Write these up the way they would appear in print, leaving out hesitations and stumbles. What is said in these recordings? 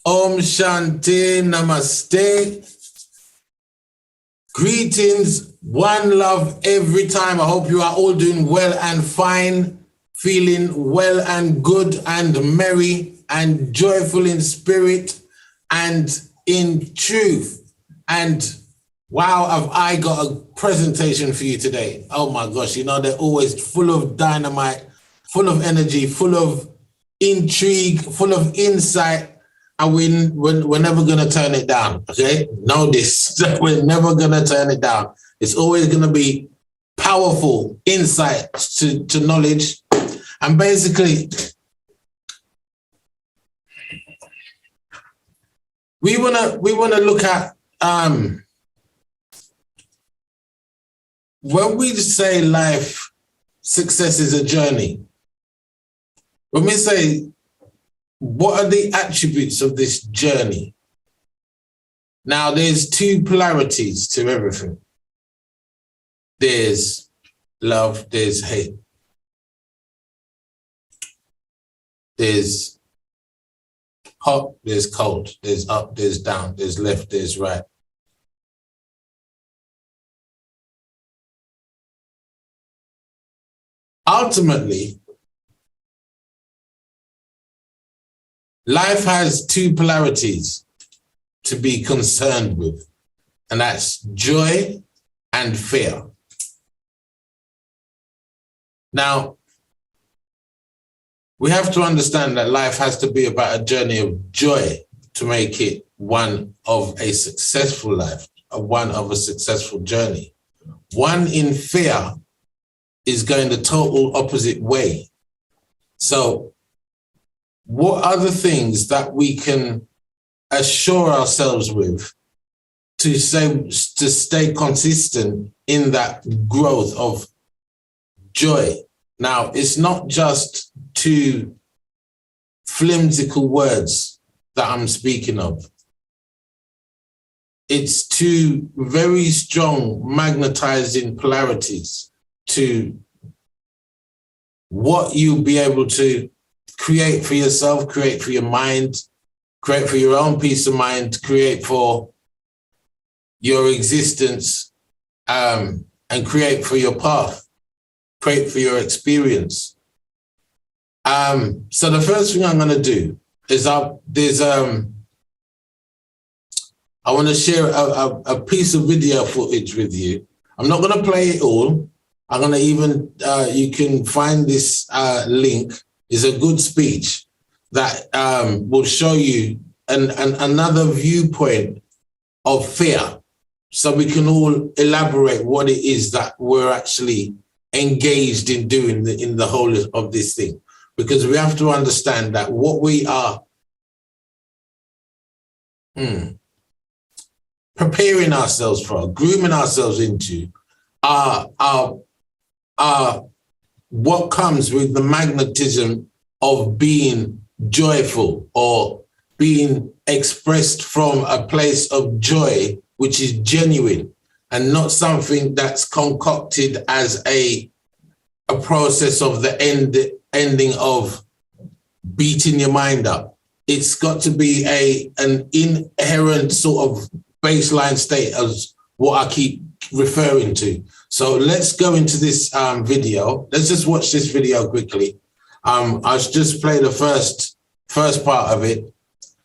Om Shanti Namaste. Greetings, one love every time. I hope you are all doing well and fine, feeling well and good and merry and joyful in spirit and in truth. And wow, have I got a presentation for you today. Oh my gosh, you know, they're always full of dynamite, full of energy, full of intrigue, full of insight. And we're never going to turn it down, okay? Know this, we're never going to turn it down. It's always going to be powerful insight to knowledge. And basically, we wanna look at, when we say life, success is a journey. When we say, what are the attributes of this journey? Now, there's two polarities to everything. There's love, there's hate. There's hot, there's cold, there's up, there's down, there's left, there's right. Ultimately, life has two polarities to be concerned with, and that's joy and fear. Now, we have to understand that life has to be about a journey of joy to make it one of a successful life, one of a successful journey. One in fear is going the total opposite way. So, what are the things that we can assure ourselves with to stay consistent in that growth of joy? Now, it's not just two flimsical words that I'm speaking of. It's two very strong magnetizing polarities to what you'll be able to create for yourself, create for your mind, create for your own peace of mind, create for your existence, and create for your path, create for your experience. So the first thing I'm going to do is I want to share a piece of video footage with you. I'm not going to play it all. I'm going to even, you can find this link. Is a good speech that will show you another viewpoint of fear, so we can all elaborate what it is that we're actually engaged in doing in the whole of this thing. Because we have to understand that what we are preparing ourselves for, grooming ourselves into, are what comes with the magnetism of being joyful or being expressed from a place of joy, which is genuine and not something that's concocted as a process of the ending of beating your mind up. It's got to be an inherent sort of baseline state as what I keep referring to. So let's go into this video. Let's just watch this video quickly. I'll just play the first part of it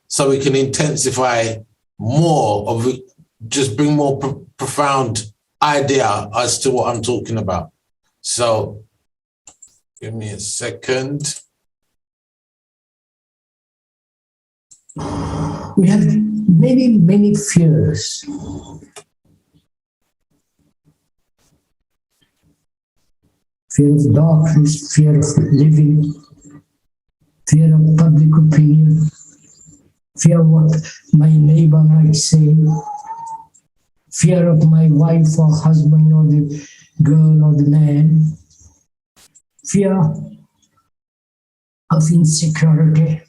so we can intensify more of it, just bring more profound idea as to what I'm talking about. So give me a second. We have many fears. Fear of darkness, fear of living, fear of public opinion, fear of what my neighbor might say, fear of my wife or husband or the girl or the man, fear of insecurity,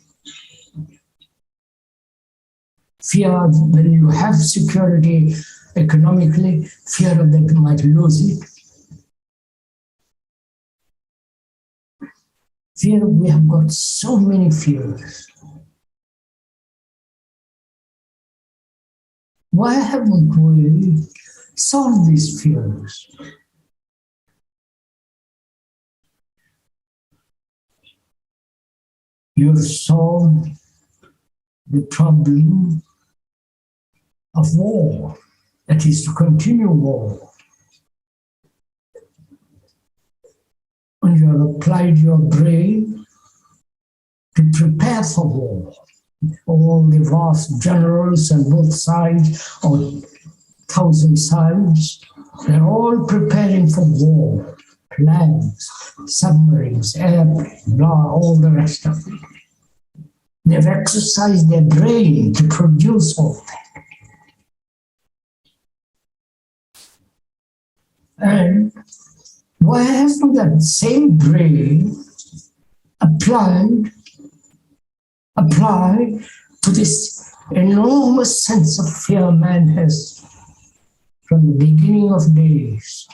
fear when you have security economically, fear of that you might lose it. Fear, we have got so many fears. Why haven't we solved these fears? You've solved the problem of war, that is to continue war. And you have applied your brain to prepare for war. All the vast generals on both sides, or 1,000 sides, they're all preparing for war. Plans, submarines, airplanes, blah, all the rest of it. They've exercised their brain to produce all that. And why hasn't that same brain applied to this enormous sense of fear man has from the beginning of days?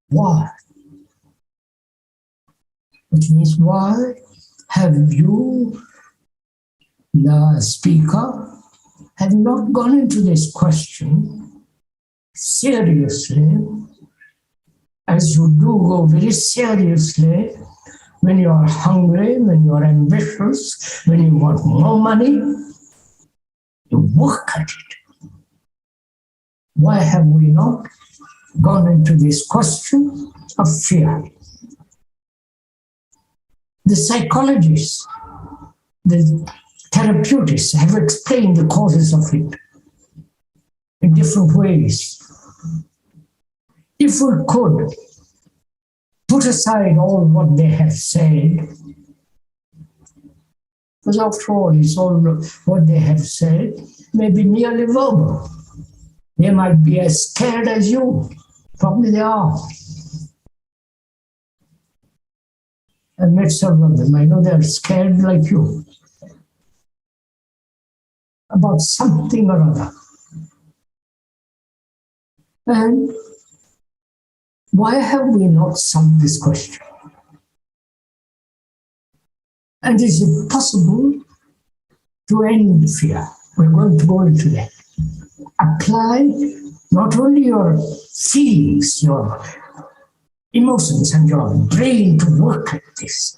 Why? Which means, why have you, the speaker, have not gone into this question seriously, as you do go very seriously when you are hungry, when you are ambitious, when you want more money? You work at it. Why have we not gone into this question of fear? The psychologists, the therapeutists have explained the causes of it in different ways. If we could put aside all what they have said, because after all, it's all what they have said may be merely verbal. They might be as scared as you. Probably they are. I've met several of them. I know they're scared like you about something or other. And why have we not solved this question? And is it possible to end fear? We're going to go into that. Apply not only your feelings, your emotions, and your brain to work at this.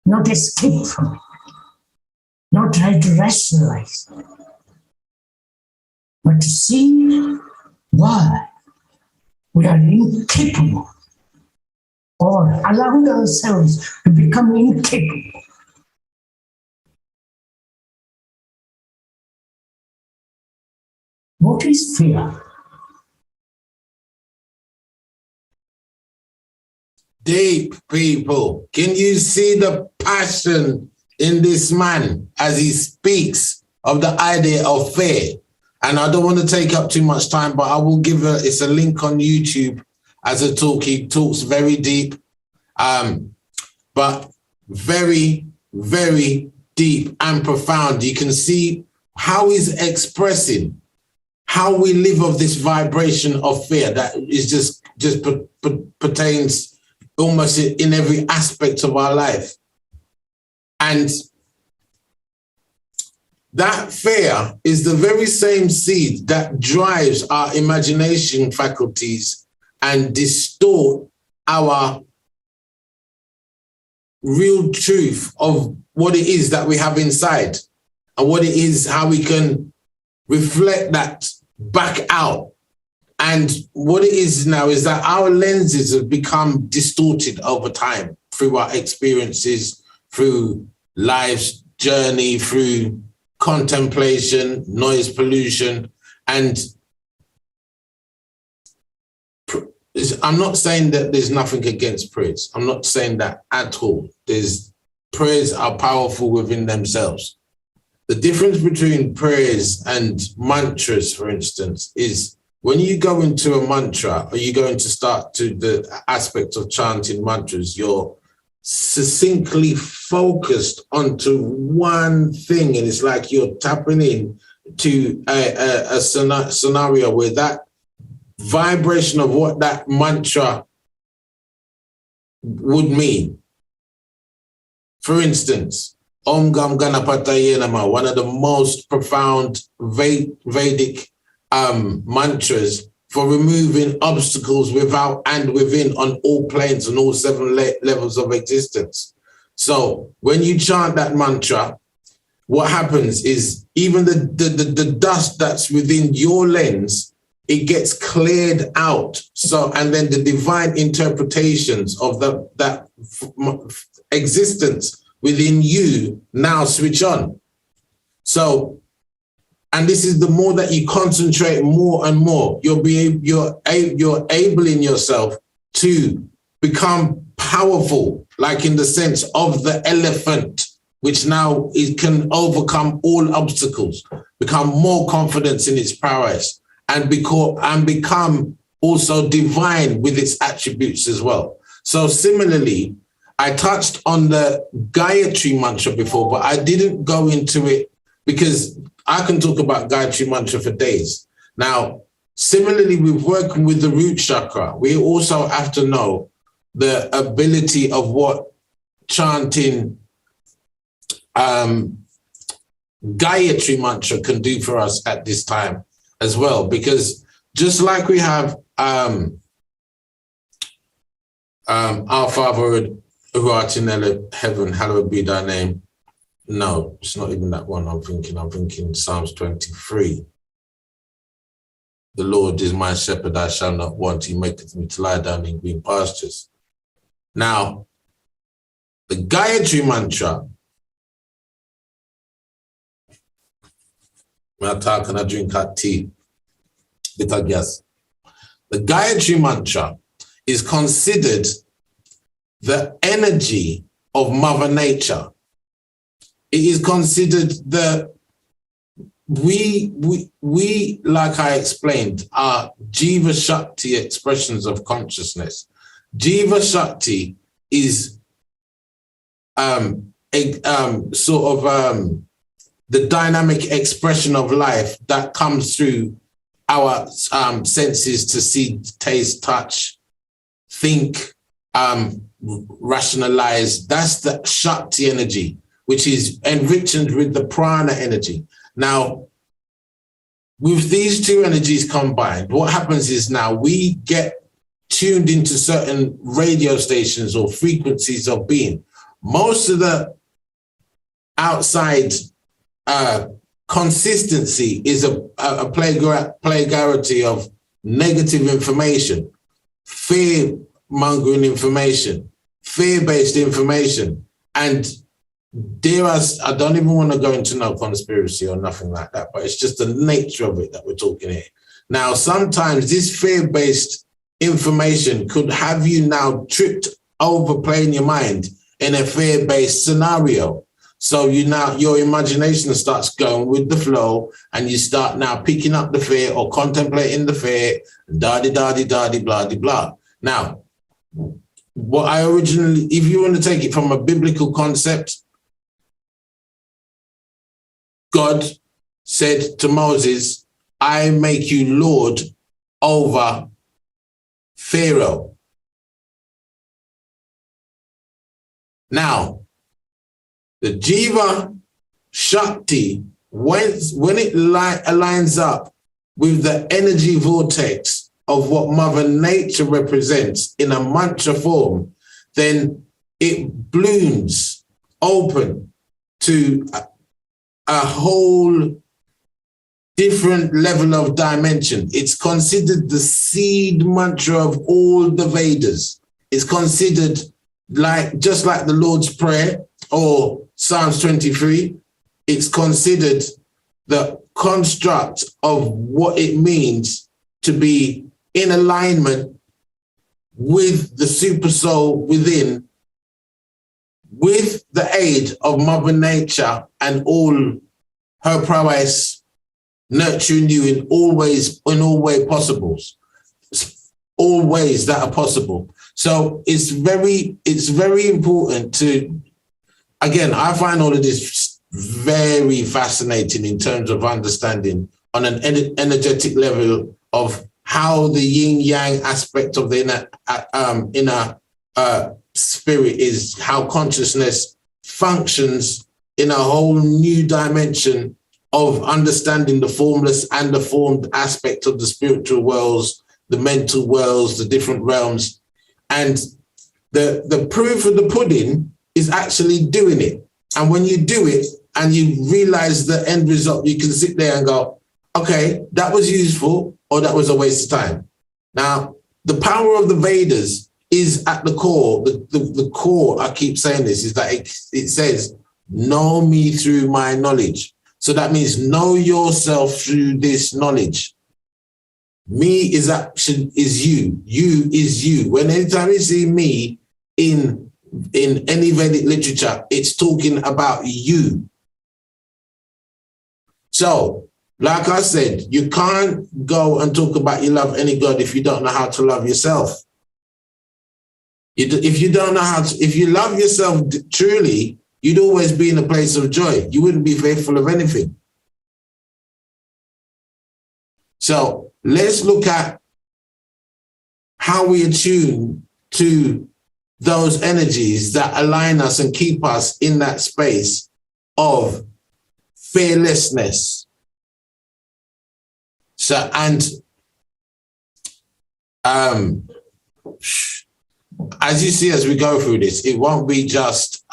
Not escape from it. Not try to rationalize it. But to see why we are incapable or allowed ourselves to become incapable. What is fear? Deep, people. Can you see the passion in this man as he speaks of the idea of fear? And I don't want to take up too much time, but I will give it's a link on YouTube as a talk. He talks very deep, but very, very deep and profound. You can see how he's expressing how we live of this vibration of fear that is just pertains almost in every aspect of our life. And that fear is the very same seed that drives our imagination faculties and distort our real truth of what it is that we have inside and what it is, how we can reflect that back out. And what it is now is that our lenses have become distorted over time through our experiences, through life's journey, through contemplation, noise pollution. And I'm not saying that there's nothing against prayers. I'm not saying that at all. Prayers are powerful within themselves. The difference between prayers and mantras, for instance, is when you go into a mantra or you go into start to the aspect of chanting mantras, you're succinctly focused onto one thing, and it's like you're tapping in to a scenario where that vibration of what that mantra would mean. For instance, Om Gam Ganapataye Nama, one of the most profound Vedic mantras for removing obstacles without and within on all planes and all seven levels of existence. So when you chant that mantra, what happens is even the dust that's within your lens, it gets cleared out. So, and then the divine interpretations of that existence within you now switch on. So, and this is the more that you concentrate more and more, you're enabling yourself to become powerful, like in the sense of the elephant, which now it can overcome all obstacles, become more confident in its prowess, and become also divine with its attributes as well. So similarly, I touched on the Gayatri mantra before, but I didn't go into it because I can talk about Gayatri mantra for days. Now, similarly, with working with the root chakra, we also have to know the ability of what chanting Gayatri mantra can do for us at this time as well, because just like we have our Father who art in heaven, hallowed be thy name. No, it's not even that one I'm thinking Psalms 23. The Lord is my shepherd, I shall not want. He maketh me to lie down in green pastures. Now, the Gayatri mantra, can I drink hot tea? Bitter gas. The Gayatri mantra is considered the energy of Mother Nature. It is considered we, like I explained, are Jiva Shakti expressions of consciousness. Jiva Shakti is the dynamic expression of life that comes through our senses to see, taste, touch, think, rationalize. That's the Shakti energy, which is enriched with the prana energy. Now, with these two energies combined, what happens is now we get tuned into certain radio stations or frequencies of being. Most of the outside consistency is a plagarity of negative information, fear-mongering information, fear-based information, and I don't even want to go into no conspiracy or nothing like that, but it's just the nature of it that we're talking here. Now, sometimes this fear-based information could have you now tripped over playing your mind in a fear-based scenario. So your imagination starts going with the flow, and you start now picking up the fear or contemplating the fear, da-di-da-di-da-di, blah-di-blah. Now, what I originally, if you want to take it from a biblical concept, God said to Moses, I make you Lord over Pharaoh. Now, the Jiva Shakti, when it aligns up with the energy vortex of what Mother Nature represents in a mantra form, then it blooms open to a whole different level of dimension. It's considered the seed mantra of all the Vedas. It's considered just like the Lord's Prayer or Psalms 23. It's considered the construct of what it means to be in alignment with the super soul within, with the aid of Mother Nature and all her prowess, nurturing you in all ways possibles, all ways that are possible. So it's very important to, again, I find all of this very fascinating in terms of understanding on an energetic level of how the yin-yang aspect of the inner spirit is, how consciousness functions in a whole new dimension of understanding the formless and the formed aspect of the spiritual worlds, the mental worlds, the different realms. And the proof of the pudding is actually doing it. And when you do it and you realize the end result, you can sit there and go, okay, that was useful or that was a waste of time. Now, the power of the Vedas is at the core. The core, I keep saying this, is that it says, know me through my knowledge. So that means know yourself through this knowledge. Me is you. You is you. When anytime you see me in any Vedic literature, it's talking about you. So, like I said, you can't go and talk about you love any God if you don't know how to love yourself. If you don't know how to, if you love yourself truly, you'd always be in a place of joy. You wouldn't be fearful of anything. So let's look at how we attune to those energies that align us and keep us in that space of fearlessness. So, and as you see, as we go through this, it won't be just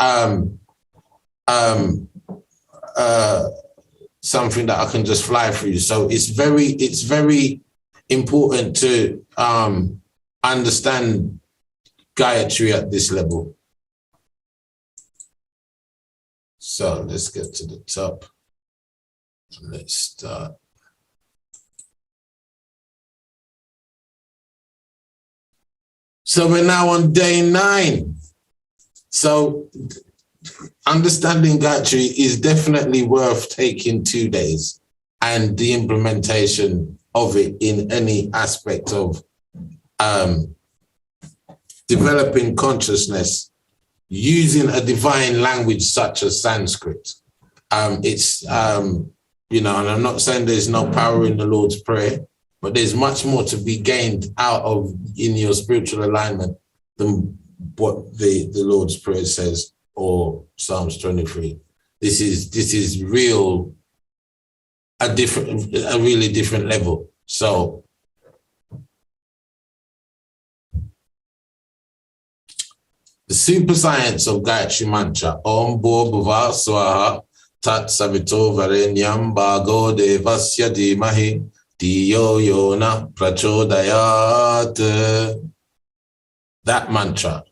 something that I can just fly through. So it's very important to understand Gayatri at this level. So let's get to the top. Let's start. So we're now on day 9. So understanding Gayatri is definitely worth taking 2 days, and the implementation of it in any aspect of developing consciousness using a divine language such as Sanskrit. It's, you know, and I'm not saying there's no power in the Lord's Prayer, but there's much more to be gained out of in your spiritual alignment than what the Lord's Prayer says or Psalms 23. This is real, a really different level. So the super science of Gayatri Mantra, Om Bhurvubhuva Swaha Tat Savito Varenyam Bhargo Devasya Dhimahi Dhiyo Yona Prachodayat. That mantra.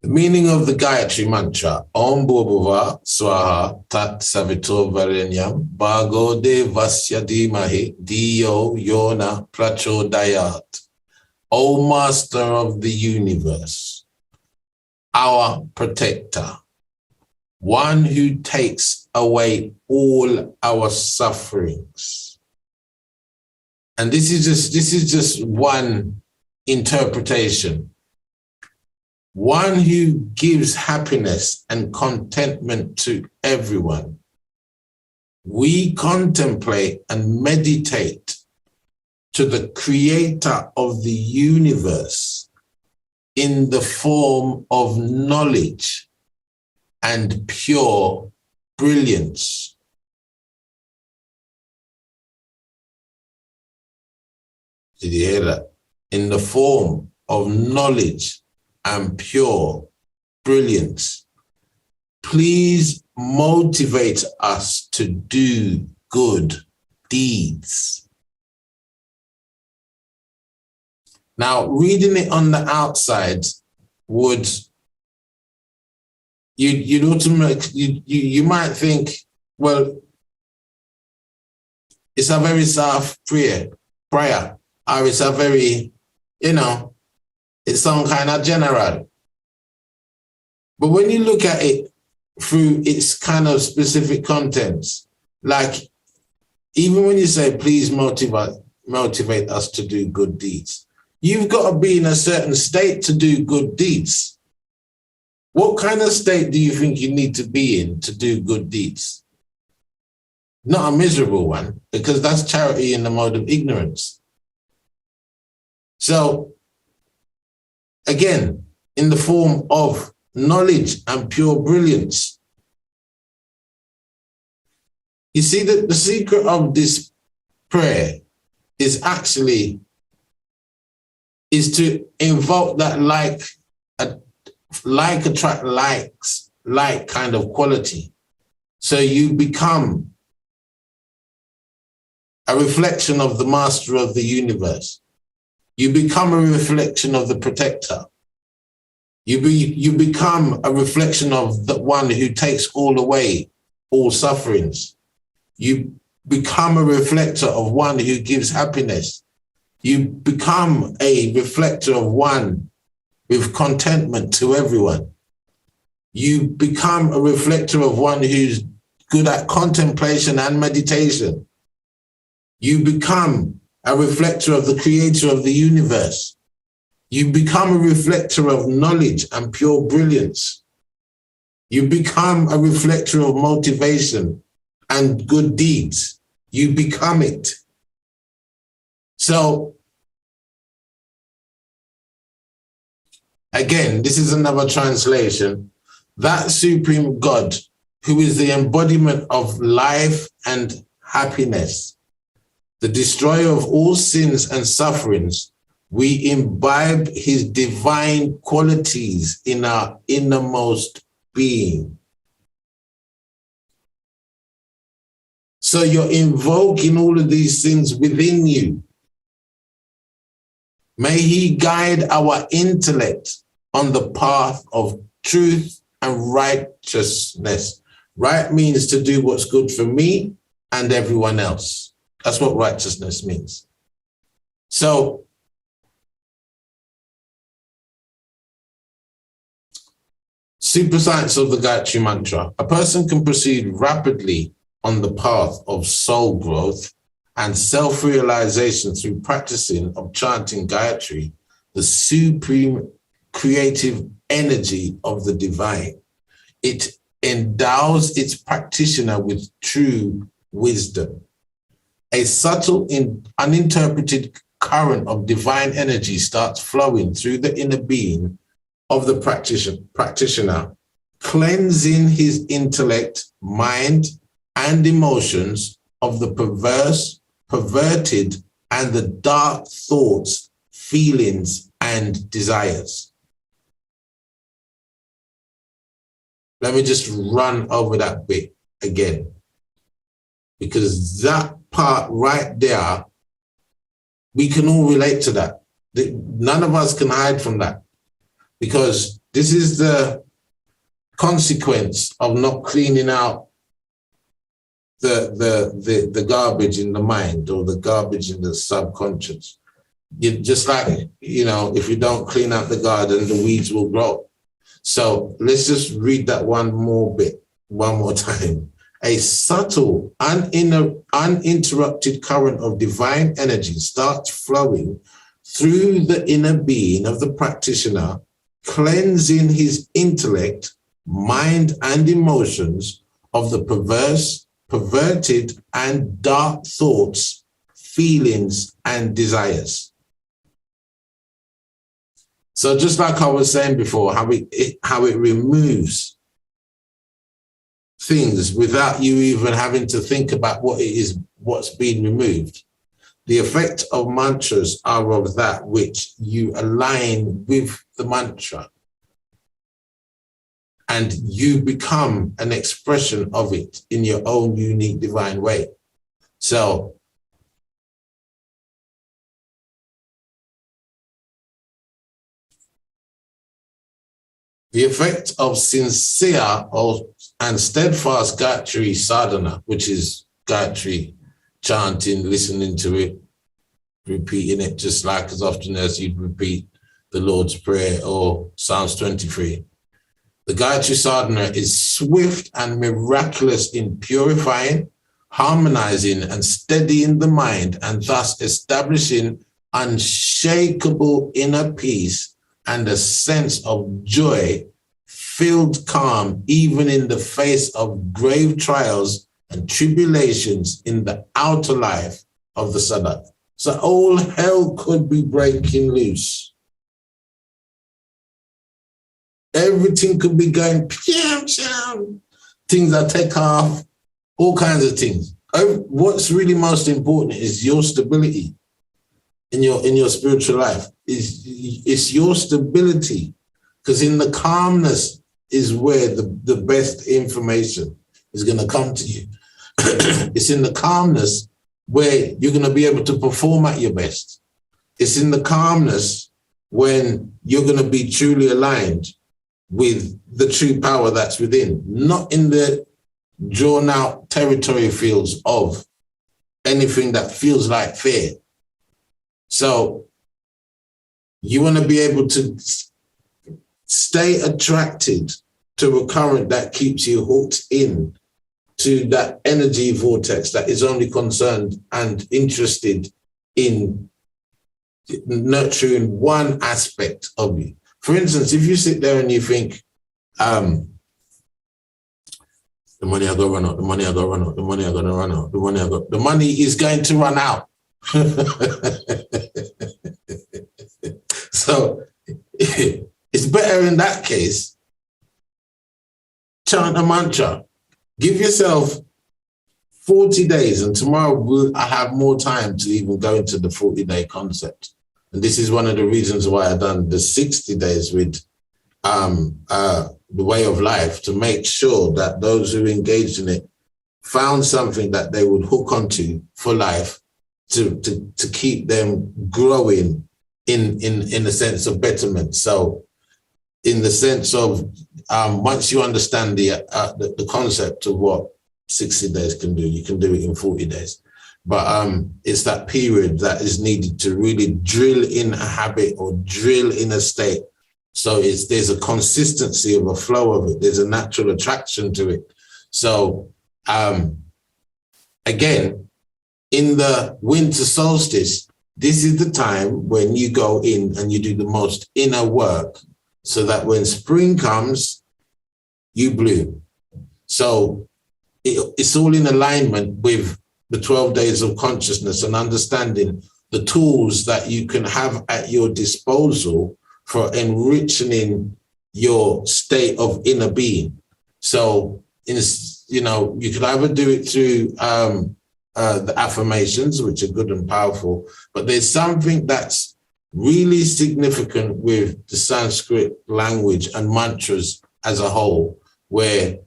The meaning of the Gayatri Mantra, Om Bhurvubhuva Swaha Tat Savito Varenyam Bhargo Devasya Dhimahi Dhiyo Yona Prachodayat. O Master of the Universe, our protector, one who takes away all our sufferings. And this is just one interpretation. One who gives happiness and contentment to everyone. We contemplate and meditate to the creator of the universe in the form of knowledge and pure brilliance. Did you hear that? In the form of knowledge and pure brilliance. Please motivate us to do good deeds. Now, reading it on the outside would, you'd automatically, you might think, well, it's a very soft prayer, or it's a very, you know, it's some kind of general. But when you look at it through its kind of specific contents, like even when you say, please motivate us to do good deeds, you've got to be in a certain state to do good deeds. What kind of state do you think you need to be in to do good deeds? Not a miserable one, because that's charity in the mode of ignorance. So, again, in the form of knowledge and pure brilliance. You see that the secret of this prayer is to invoke that like attract likes, like kind of quality. So you become a reflection of the master of the universe. You become a reflection of the protector. You become a reflection of the one who takes all away, all sufferings. You become a reflector of one who gives happiness. You become a reflector of one with contentment to everyone. You become a reflector of one who's good at contemplation and meditation. You become a reflector of the creator of the universe. You become a reflector of knowledge and pure brilliance. You become a reflector of motivation and good deeds. You become it. So, again, this is another translation. That supreme God, who is the embodiment of life and happiness, the destroyer of all sins and sufferings, we imbibe his divine qualities in our innermost being. So you're invoking all of these things within you. May he guide our intellect on the path of truth and righteousness. Right means to do what's good for me and everyone else. That's what righteousness means. So, super science of the Gayatri Mantra. A person can proceed rapidly on the path of soul growth and self-realization through practicing of chanting Gayatri, the supreme creative energy of the divine. It endows its practitioner with true wisdom. A subtle, uninterpreted current of divine energy starts flowing through the inner being of the practitioner, cleansing his intellect, mind, and emotions of the perverse, perverted, and the dark thoughts, feelings, and desires. Let me just run over that bit again, because that part right there, we can all relate to that. None of us can hide from that, because this is the consequence of not cleaning out the garbage in the mind or the garbage in the subconscious. You just like, if you don't clean out the garden, the weeds will grow. So let's just read that one more time. A subtle, uninterrupted current of divine energy starts flowing through the inner being of the practitioner, cleansing his intellect, mind, and emotions of the perverse, perverted, and dark thoughts, feelings, and desires. So just like I was saying before, how it removes things without you even having to think about what it is, what's being removed. The effect of mantras are of that which you align with the mantra, and you become an expression of it in your own unique divine way. So the effect of sincere and steadfast Gayatri sadhana, which is Gayatri chanting, listening to it, repeating it just like as often as you'd repeat the Lord's Prayer or Psalms 23. The Gayatri sadhana is swift and miraculous in purifying, harmonizing, and steadying the mind, and thus establishing unshakable inner peace and a sense of joy, filled calm, even in the face of grave trials and tribulations in the outer life of the sadhak. So all hell could be breaking loose. Everything could be going, things that take off, all kinds of things. What's really most important is your stability in your spiritual life. It's your stability, because in the calmness is where the best information is going to come to you. It's in the calmness where you're going to be able to perform at your best. It's in the calmness when you're going to be truly aligned with the true power that's within, not in the drawn out territory fields of anything that feels like fear. So you want to be able to stay attracted to a current that keeps you hooked in to that energy vortex that is only concerned and interested in nurturing one aspect of you. For instance, if you sit there and you think, the money I got to run out, the money I got to run out, the money I got to run out, the money is going to run out. So it's better in that case, chant a mantra. Give yourself 40 days, and tomorrow I have more time to even go into the 40-day concept. And this is one of the reasons why I've done the 60 days with the way of life, to make sure that those who engaged in it found something that they would hook onto for life to keep them growing in a sense of betterment. So in the sense of once you understand the concept of what 60 days can do, you can do it in 40 days. But it's that period that is needed to really drill in a habit or drill in a state. So there's a consistency of a flow of it. There's a natural attraction to it. So again, in the winter solstice, this is the time when you go in and you do the most inner work, so that when spring comes, you bloom. So it's all in alignment with the 12 days of consciousness and understanding the tools that you can have at your disposal for enriching your state of inner being. So, you could either do it through the affirmations, which are good and powerful, but there's something that's really significant with the Sanskrit language and mantras as a whole, where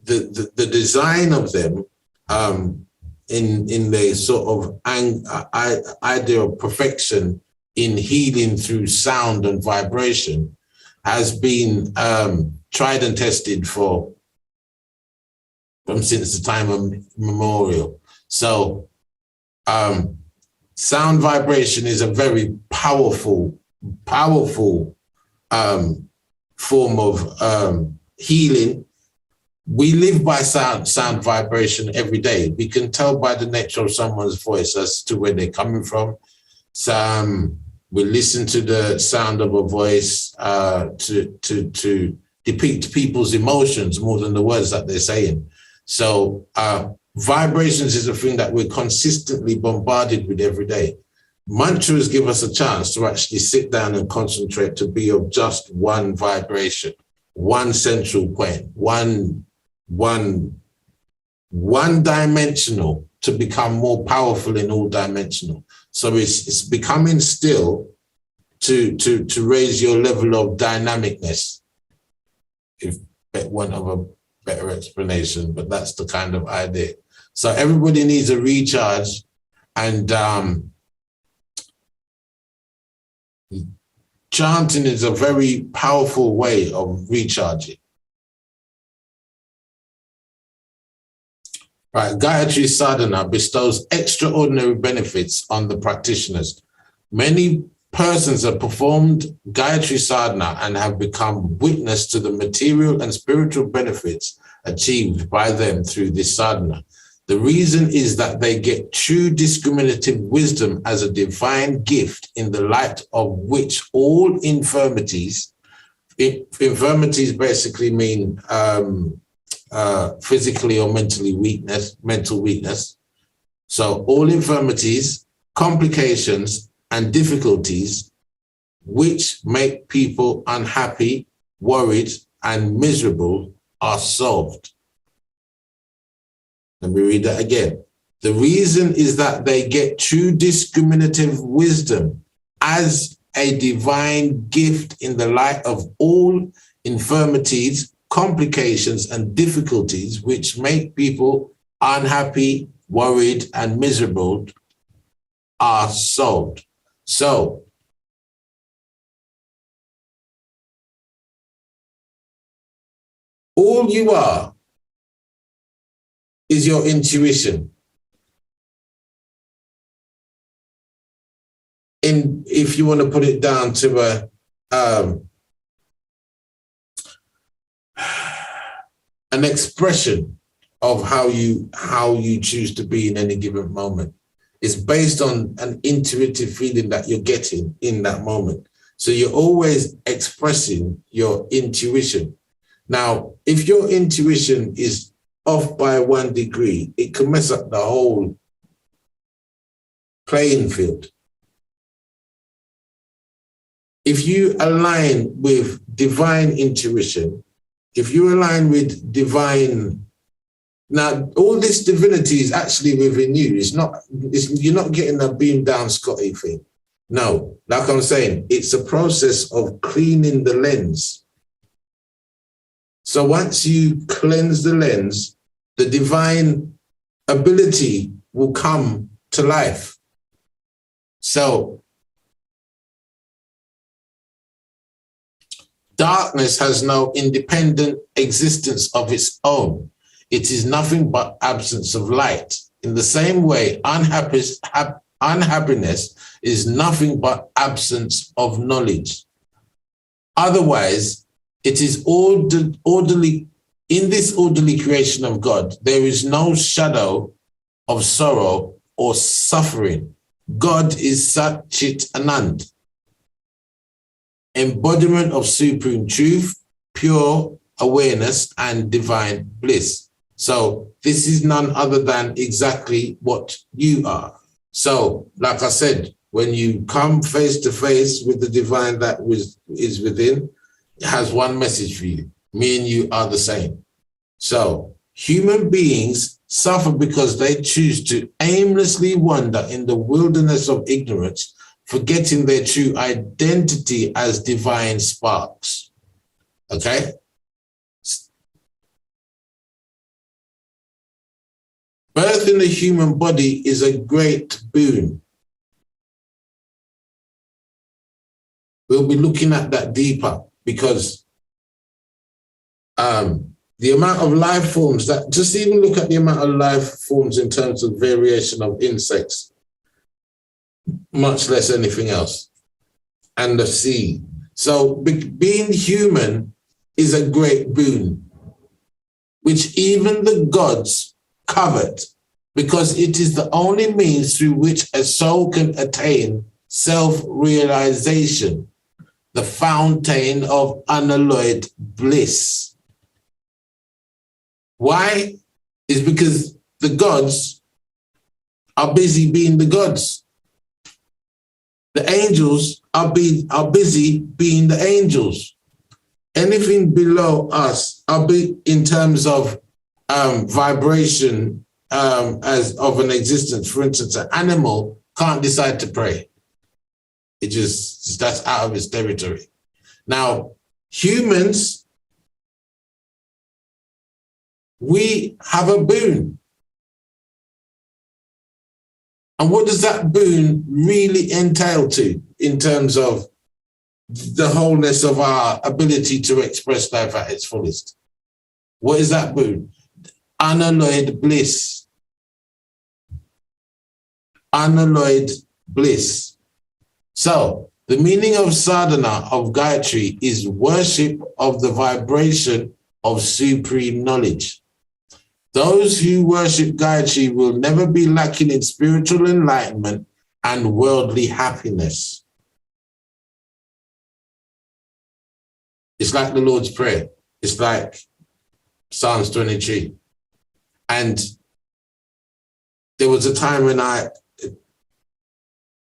the design of them in the sort of idea of perfection in healing through sound and vibration has been tried and tested from since the time of memorial. So sound vibration is a very powerful form of healing. We live by sound vibration every day. We can tell by the nature of someone's voice as to where they're coming from. We listen to the sound of a voice to depict people's emotions more than the words that they're saying. So vibrations is a thing that we're consistently bombarded with every day. Mantras give us a chance to actually sit down and concentrate to be of just one vibration, one central point, one dimensional, to become more powerful in all dimensional. So it's becoming still to raise your level of dynamicness, if one of a better explanation, but that's the kind of idea. So everybody needs a recharge, and chanting is a very powerful way of recharging. Right, Gayatri Sadhana bestows extraordinary benefits on the practitioners. Many persons have performed Gayatri Sadhana and have become witness to the material and spiritual benefits achieved by them through this sadhana. The reason is that they get true discriminative wisdom as a divine gift, in the light of which all infirmities basically mean physically or mental weakness. So all infirmities, complications, and difficulties which make people unhappy, worried, and miserable are solved. Let me read that again. The reason is that they get true discriminative wisdom as a divine gift in the light of all infirmities, complications, and difficulties which make people unhappy, worried, and miserable are solved. So, all you are is your intuition. If you want to put it down to an expression of how you choose to be in any given moment, it's based on an intuitive feeling that you're getting in that moment. So you're always expressing your intuition. Now, if your intuition is off by 1 degree, it can mess up the whole playing field. If you align with divine intuition, if you align with divine, now all this divinity is actually within you. You're not getting a beam down Scotty thing. No, like I'm saying, it's a process of cleaning the lens. So once you cleanse the lens, the divine ability will come to life. So darkness has no independent existence of its own. It is nothing but absence of light. In the same way, unhappiness is nothing but absence of knowledge. Otherwise, it is orderly. In this orderly creation of God, there is no shadow of sorrow or suffering. God is Satchit Anand, embodiment of supreme truth, pure awareness, and divine bliss. So this is none other than exactly what you are. So, like I said, when you come face to face with the divine that is within, it has one message for you. Me and you are the same. So human beings suffer because they choose to aimlessly wander in the wilderness of ignorance, forgetting their true identity as divine sparks. Okay? Birth in the human body is a great boon. We'll be looking at that deeper because the amount of life forms that, just even look at the amount of life forms in terms of variation of insects, much less anything else, and the sea. So being human is a great boon, which even the gods covet, because it is the only means through which a soul can attain self-realization, the fountain of unalloyed bliss. Why? Is because the gods are busy being the gods. The angels are busy being the angels. Anything below us are in terms of vibration as of an existence. For instance, an animal can't decide to pray. It just that's out of its territory. Now, humans, we have a boon. And what does that boon really entail to in terms of the wholeness of our ability to express life at its fullest? What is that boon? Unalloyed bliss. Unalloyed bliss. So the meaning of sadhana of Gayatri is worship of the vibration of supreme knowledge. Those who worship Gayatri will never be lacking in spiritual enlightenment and worldly happiness. It's like the Lord's Prayer. It's like Psalms 23. And there was a time when I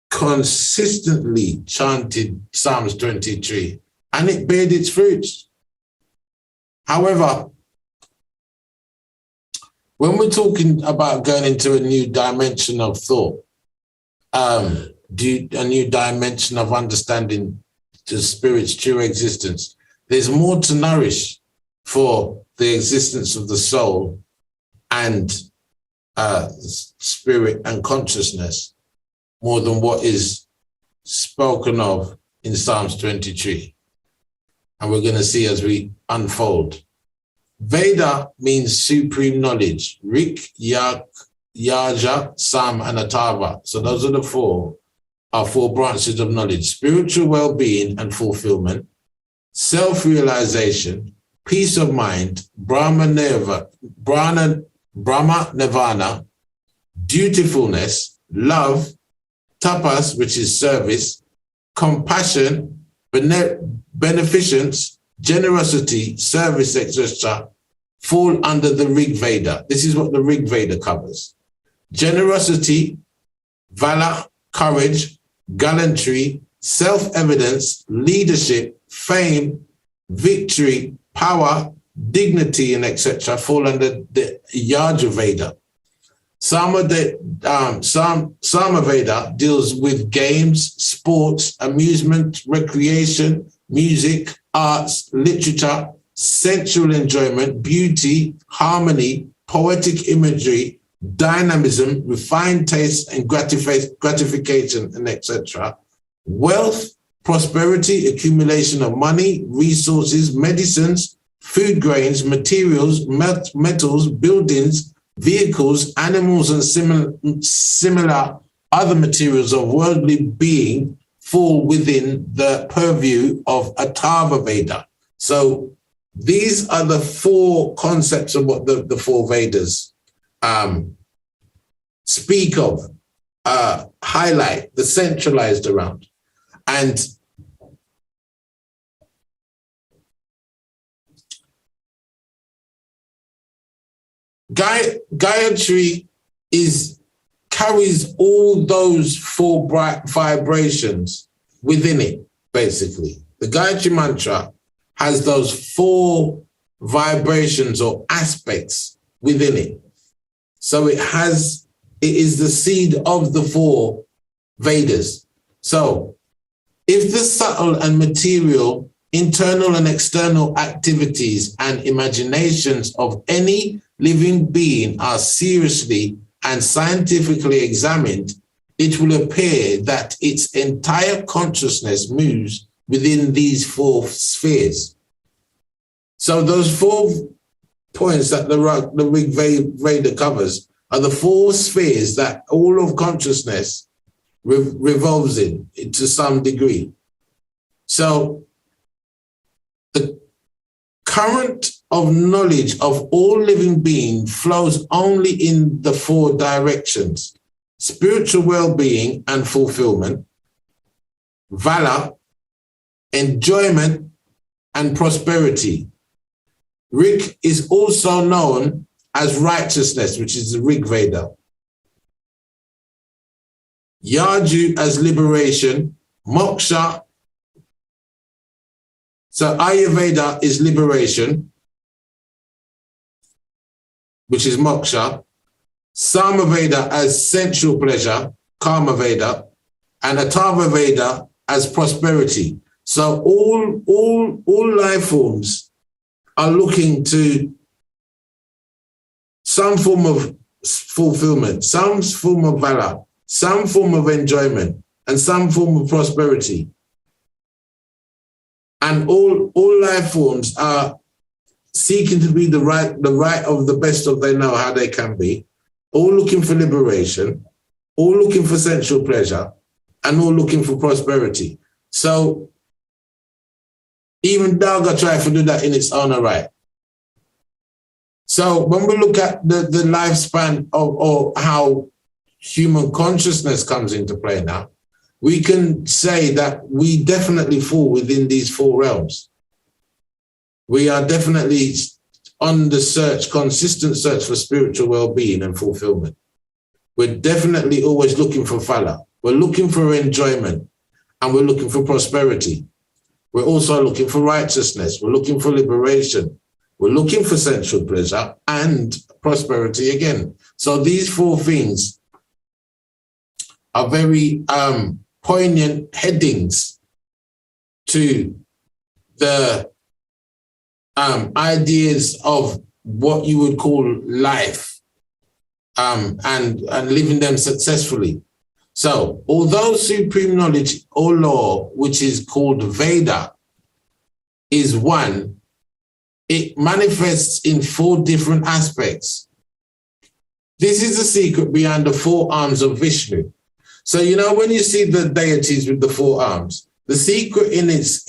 consistently chanted Psalms 23, and it bared its fruits. However, when we're talking about going into a new dimension of thought, a new dimension of understanding to spirit's true existence, there's more to nourish for the existence of the soul and spirit and consciousness, more than what is spoken of in Psalms 23. And we're going to see as we unfold. Veda means supreme knowledge. Rik, Yaja, Sam, and Atharva. So those are the four branches of knowledge: spiritual well-being and fulfillment, self-realization, peace of mind, Brahma Nirvana, dutifulness, love, tapas, which is service, compassion, beneficence, generosity, service, etc., fall under the Rig Veda. This is what the Rig Veda covers. Generosity, valor, courage, gallantry, self-evidence, leadership, fame, victory, power, dignity, and etc. fall under the Yaja Veda. Samaveda deals with games, sports, amusement, recreation, music, arts, literature, sensual enjoyment, beauty, harmony, poetic imagery, dynamism, refined taste and gratification, and etc. Wealth, prosperity, accumulation of money, resources, medicines, food grains, materials, metals, buildings, vehicles, animals, and similar other materials of worldly being fall within the purview of Atharva Veda. So these are the four concepts of what the four Vedas speak of, highlight, the centralized around. And Gayatri carries all those four bright vibrations within it, basically. The Gayatri mantra has those four vibrations or aspects within it. So it is the seed of the four Vedas. So if the subtle and material, internal and external activities and imaginations of any living being are seriously and scientifically examined, it will appear that its entire consciousness moves within these four spheres. So those 4 points that the Rig Veda covers are the 4 spheres that all of consciousness revolves in to some degree. So the current of knowledge of all living being flows only in the 4 directions: spiritual well-being and fulfillment, valor, enjoyment, and prosperity. Rig is also known as righteousness, which is the Rig Veda. Yaju as liberation, moksha. So Ayurveda is liberation, which is moksha. Samaveda as sensual pleasure, Karma Veda, and Atharva Veda as prosperity. So all life forms are looking to some form of fulfillment, some form of valor, some form of enjoyment, and some form of prosperity. And all life forms are seeking to be the right of the best of they know how they can be, all looking for liberation, all looking for sensual pleasure, and all looking for prosperity. So even Daga tried to do that in its own right. So when we look at the lifespan of how human consciousness comes into play now, we can say that we definitely fall within these 4 realms. We are definitely on the search, consistent search for spiritual well-being and fulfillment. We're definitely always looking for phala. We're looking for enjoyment, and we're looking for prosperity. We're also looking for righteousness. We're looking for liberation. We're looking for sensual pleasure and prosperity again. So these four things are very poignant headings to the ideas of what you would call life and living them successfully. So although supreme knowledge or law, which is called Veda, is one, it manifests in four different aspects. This is the secret behind the four arms of Vishnu. So, you know, when you see the deities with the four arms, the secret in its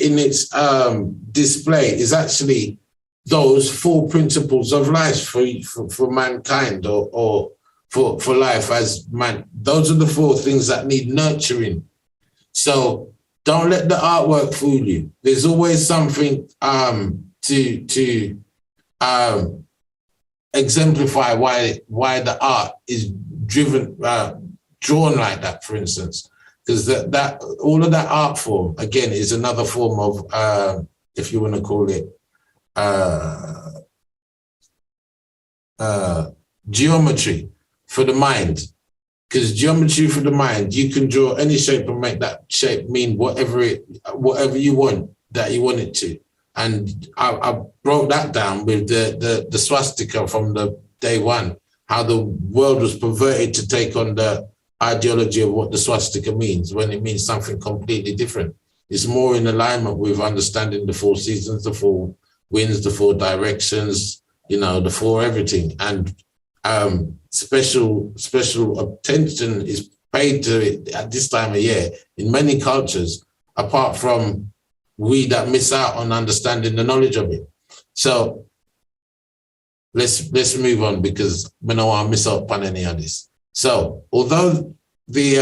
display is actually those four principles of life for mankind or for life as man. Those are the four things that need nurturing. So don't let the artwork fool you. There's always something to exemplify why the art is drawn like that, for instance, because that all of that art form again is another form of if you want to call it geometry for the mind. Because geometry for the mind, you can draw any shape and make that shape mean whatever you want it to. And I broke that down with the swastika from the day one, how the world was perverted to take on the ideology of what the swastika means when it means something completely different. It's more in alignment with understanding the four seasons, the four winds, the four directions, you know, the four everything. And special attention is paid to it at this time of year in many cultures, apart from we that miss out on understanding the knowledge of it. So let's move on, because we don't want to miss out on any of this. So although the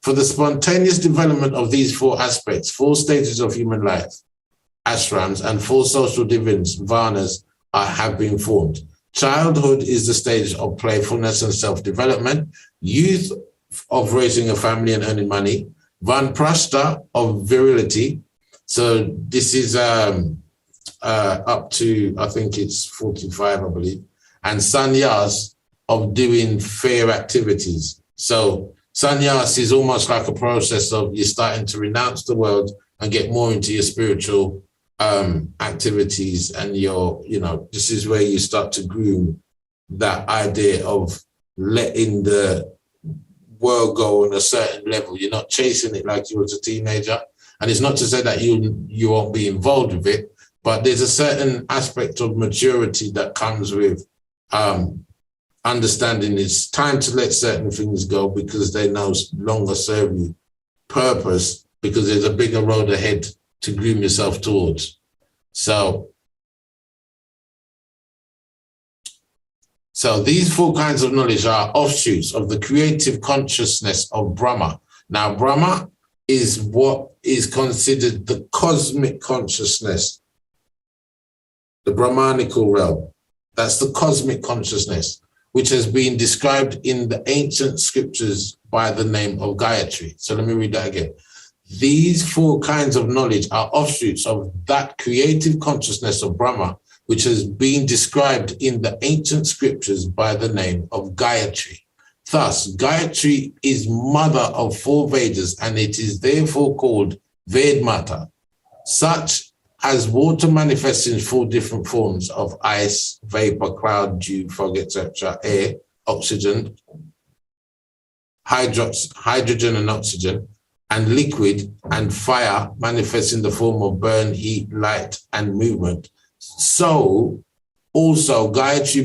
for the spontaneous development of these four aspects, four stages of human life, ashrams, and four social divines, varnas, have been formed. Childhood is the stage of playfulness and self-development, youth of raising a family and earning money, vanprastha of virility. So this is up to, I think it's 45, I believe, and sannyas of doing fair activities. So sannyas is almost like a process of you starting to renounce the world and get more into your spiritual activities, and this is where you start to groom that idea of letting the world go on a certain level. You're not chasing it like you was a teenager, and it's not to say that you won't be involved with it, but there's a certain aspect of maturity that comes with understanding it's time to let certain things go because they no longer serve you purpose, because there's a bigger road ahead to groom yourself towards. So these four kinds of knowledge are offshoots of the creative consciousness of Brahma. Now, Brahma is what is considered the cosmic consciousness, the Brahmanical realm. That's the cosmic consciousness, which has been described in the ancient scriptures by the name of Gayatri. So let me read that again. These four kinds of knowledge are offshoots of that creative consciousness of Brahma, which has been described in the ancient scriptures by the name of Gayatri. Thus, Gayatri is mother of four Vedas, and it is therefore called Vedmata. Such as water manifests in four different forms of ice, vapor, cloud, dew, fog, etc., air, oxygen, hydrogen and oxygen, and liquid, and fire manifests in the form of burn, heat, light, and movement. So also Gayatri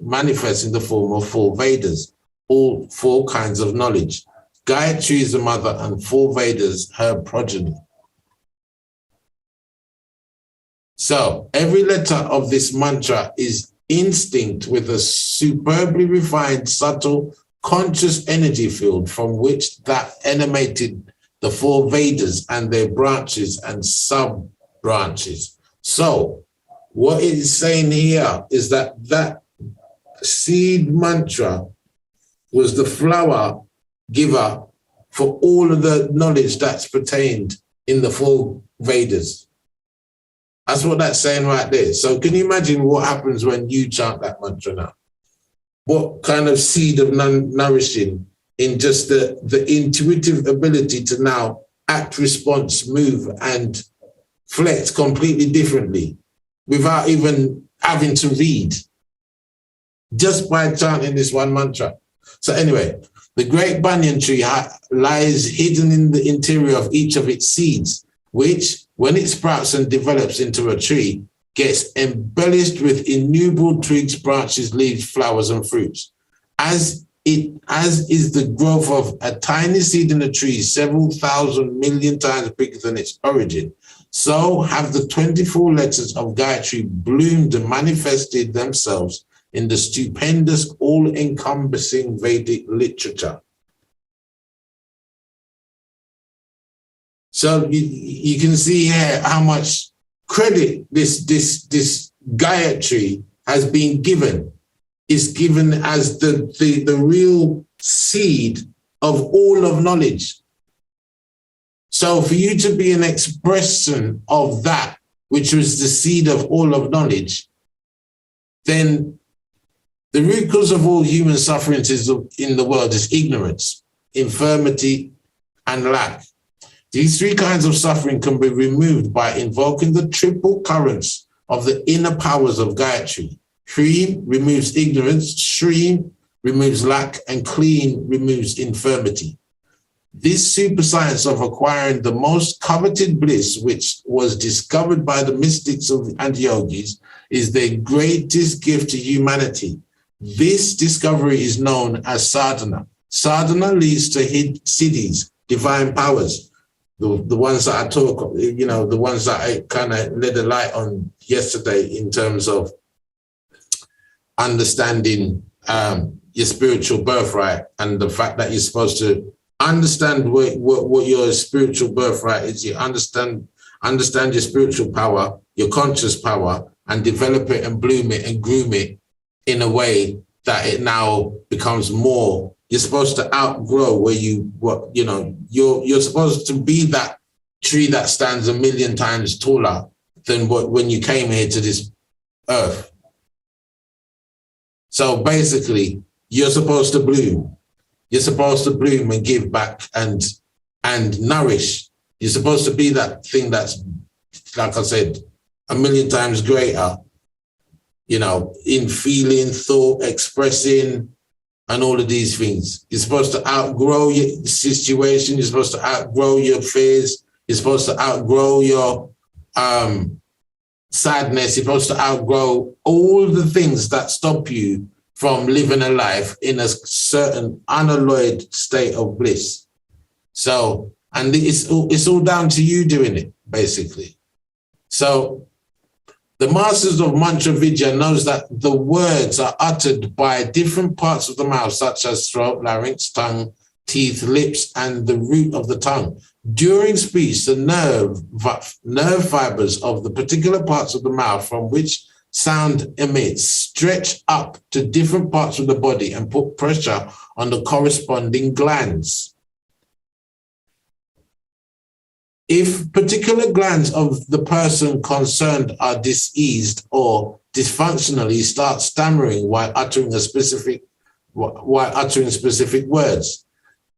manifests in the form of four Vedas, all four kinds of knowledge. Gayatri is the mother and four Vedas her progeny. So every letter of this mantra is instinct with a superbly refined, subtle, conscious energy field from which that emanated the four Vedas and their branches and sub-branches. So what it is saying here is that seed mantra was the flower giver for all of the knowledge that's pertained in the four Vedas. That's what that's saying right there. So can you imagine what happens when you chant that mantra now? What kind of seed of nourishing in just the intuitive ability to now act, response, move, and flex completely differently without even having to read, just by chanting this one mantra. So anyway, the great banyan tree lies hidden in the interior of each of its seeds, which, when it sprouts and develops into a tree, gets embellished with innumerable twigs, branches, leaves, flowers, and fruits. As is the growth of a tiny seed in a tree several thousand million times bigger than its origin, so have the 24 letters of Gayatri bloomed and manifested themselves in the stupendous, all-encompassing Vedic literature. So you can see here how much credit this Gayatri has been given. Is given as the real seed of all of knowledge. So for you to be an expression of that, which was the seed of all of knowledge, then the root cause of all human sufferings in the world is ignorance, infirmity, and lack. These three kinds of suffering can be removed by invoking the triple currents of the inner powers of Gayatri. Hreem removes ignorance, Shreem removes lack, and Clean removes infirmity. This super science of acquiring the most coveted bliss, which was discovered by the mystics and yogis, is their greatest gift to humanity. This discovery is known as sadhana. Sadhana leads to siddhis, divine powers. The ones that I talk, the ones that I kind of led a light on yesterday in terms of understanding your spiritual birthright and the fact that you're supposed to understand what your spiritual birthright is. You understand your spiritual power, your conscious power, and develop it and bloom it and groom it in a way that it now becomes more. You're supposed to outgrow where you're supposed to be that tree that stands 1,000,000 times taller than when you came here to this earth. So basically, you're supposed to bloom. You're supposed to bloom and give back and nourish. You're supposed to be that thing that's, like I said, 1,000,000 times greater, in feeling, thought, expressing, and all of these things. You're supposed to outgrow your situation. You're supposed to outgrow your fears. You're supposed to outgrow your sadness. You're supposed to outgrow all the things that stop you from living a life in a certain unalloyed state of bliss. So, and it's all down to you doing it, basically. So the masters of mantra vidya knows that the words are uttered by different parts of the mouth, such as throat, larynx, tongue, teeth, lips, and the root of the tongue. During speech, the nerve fibers of the particular parts of the mouth from which sound emits stretch up to different parts of the body and put pressure on the corresponding glands. If particular glands of the person concerned are diseased or dysfunctionally start stammering while uttering specific words,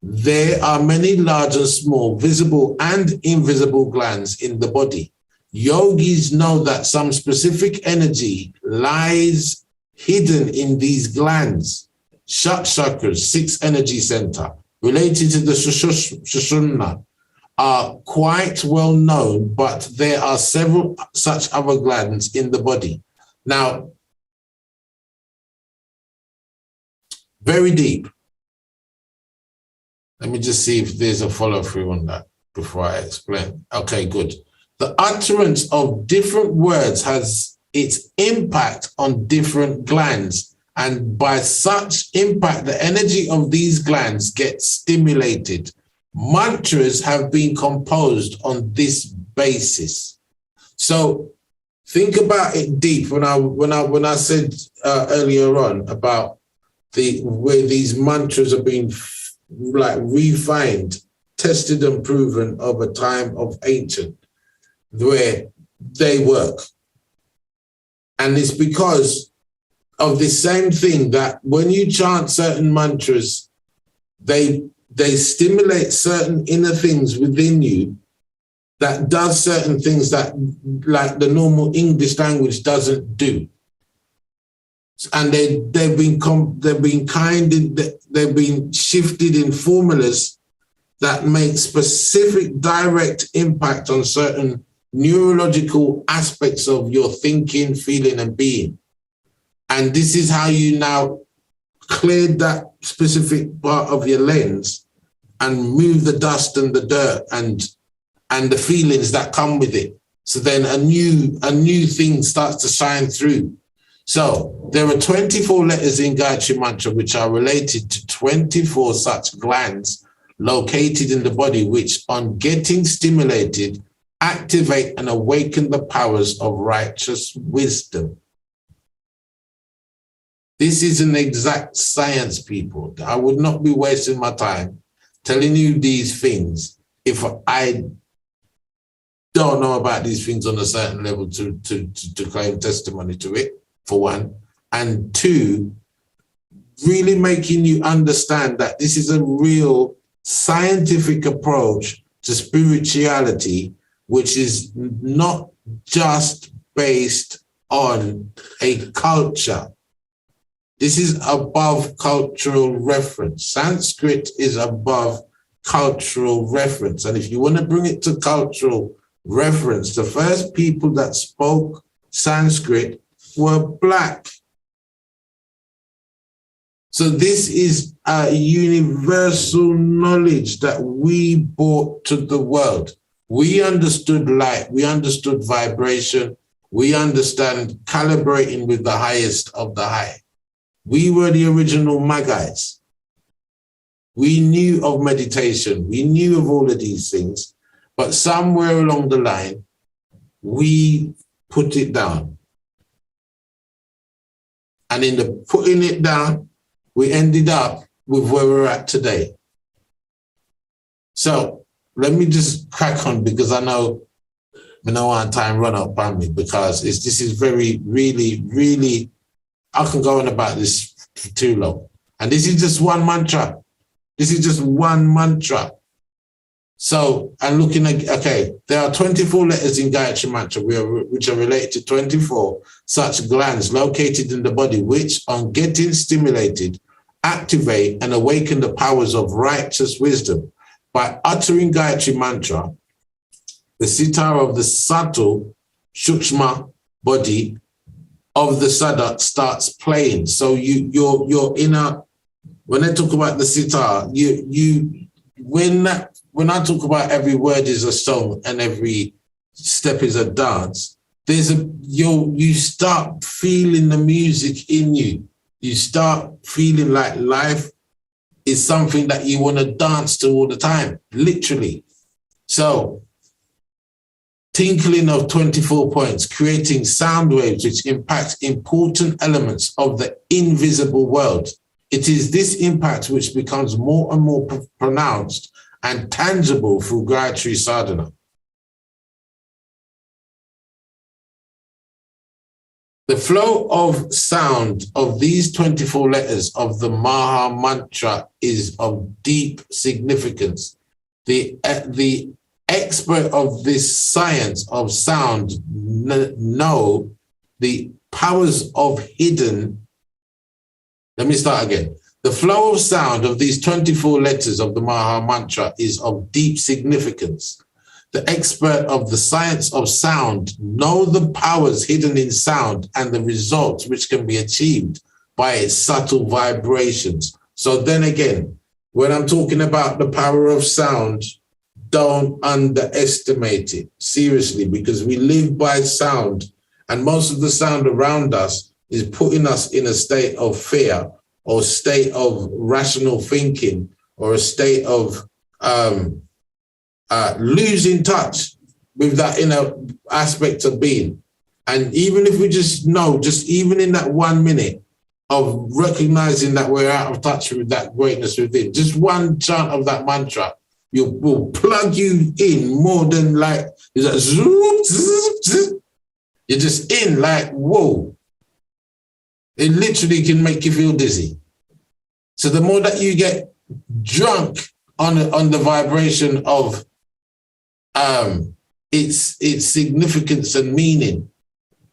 there are many large and small, visible and invisible glands in the body. Yogis know that some specific energy lies hidden in these glands. Chakras, 6 energy center, related to the Sushumna, are quite well known, but there are several such other glands in the body. Now, very deep. Let me just see if there's a follow-through on that before I explain. Okay, good. The utterance of different words has its impact on different glands, and by such impact, the energy of these glands gets stimulated. Mantras have been composed on this basis. So think about it deep. When I said earlier on about where these mantras are being refined, tested and proven over time of ancient, where they work. And it's because of the same thing that when you chant certain mantras, they stimulate certain inner things within you that does certain things that like the normal English language doesn't do. And they've been shifted in formulas that make specific direct impact on certain neurological aspects of your thinking, feeling, and being. And this is how you now clear that specific part of your lens and move the dust and the dirt and the feelings that come with it. So then a new thing starts to shine through. So there are 24 letters in Gayatri Mantra which are related to 24 such glands located in the body, which on getting stimulated, activate and awaken the powers of righteous wisdom. This is an exact science, people. I would not be wasting my time telling you these things if I don't know about these things on a certain level to claim testimony to it, for one. And two, really making you understand that this is a real scientific approach to spirituality, which is not just based on a culture. This is above cultural reference. Sanskrit is above cultural reference. And if you want to bring it to cultural reference, the first people that spoke Sanskrit were Black. So this is a universal knowledge that we brought to the world. We understood light, we understood vibration, we understand calibrating with the highest of the high. We were the original Magi's. We knew of meditation, we knew of all of these things, but somewhere along the line, we put it down. And in the putting it down, we ended up with where we're at today. So let me just crack on, because I know I don't want time run up on me, because this is very, really, I can go on about this for too long. And this is just one mantra. This is just one mantra. So I'm looking at, okay, there are 24 letters in Gayatri Mantra which are related to 24 such glands located in the body, which on getting stimulated, activate and awaken the powers of righteous wisdom. By uttering Gayatri Mantra, the sitar of the subtle Shukshma body of the Sadak starts playing. So you're in a, when I talk about the sitar, when I talk about every word is a song and every step is a dance, you start feeling the music in you. You start feeling like life is something that you want to dance to all the time, literally. So, tinkling of 24 points, creating sound waves which impact important elements of the invisible world. It is this impact which becomes more and more pronounced and tangible through Gayatri Sadhana. The flow of sound of these 24 letters of the Maha Mantra is of deep significance. The expert of this science of sound know the powers of hidden. Let me start again. The flow of sound of these 24 letters of the Maha Mantra is of deep significance. The expert of the science of sound know the powers hidden in sound and the results which can be achieved by its subtle vibrations. So then again, when I'm talking about the power of sound, don't underestimate it, seriously, because we live by sound, and most of the sound around us is putting us in a state of fear or state of rational thinking or a state of losing touch with that inner aspect of being. And even if we just know, just even in that 1 minute of recognizing that we're out of touch with that greatness within, just one chant of that mantra, will plug you in more than like, it's like, zoop, zoop, zoop. You're just in like, whoa. It literally can make you feel dizzy. So the more that you get drunk on the vibration of its significance and meaning.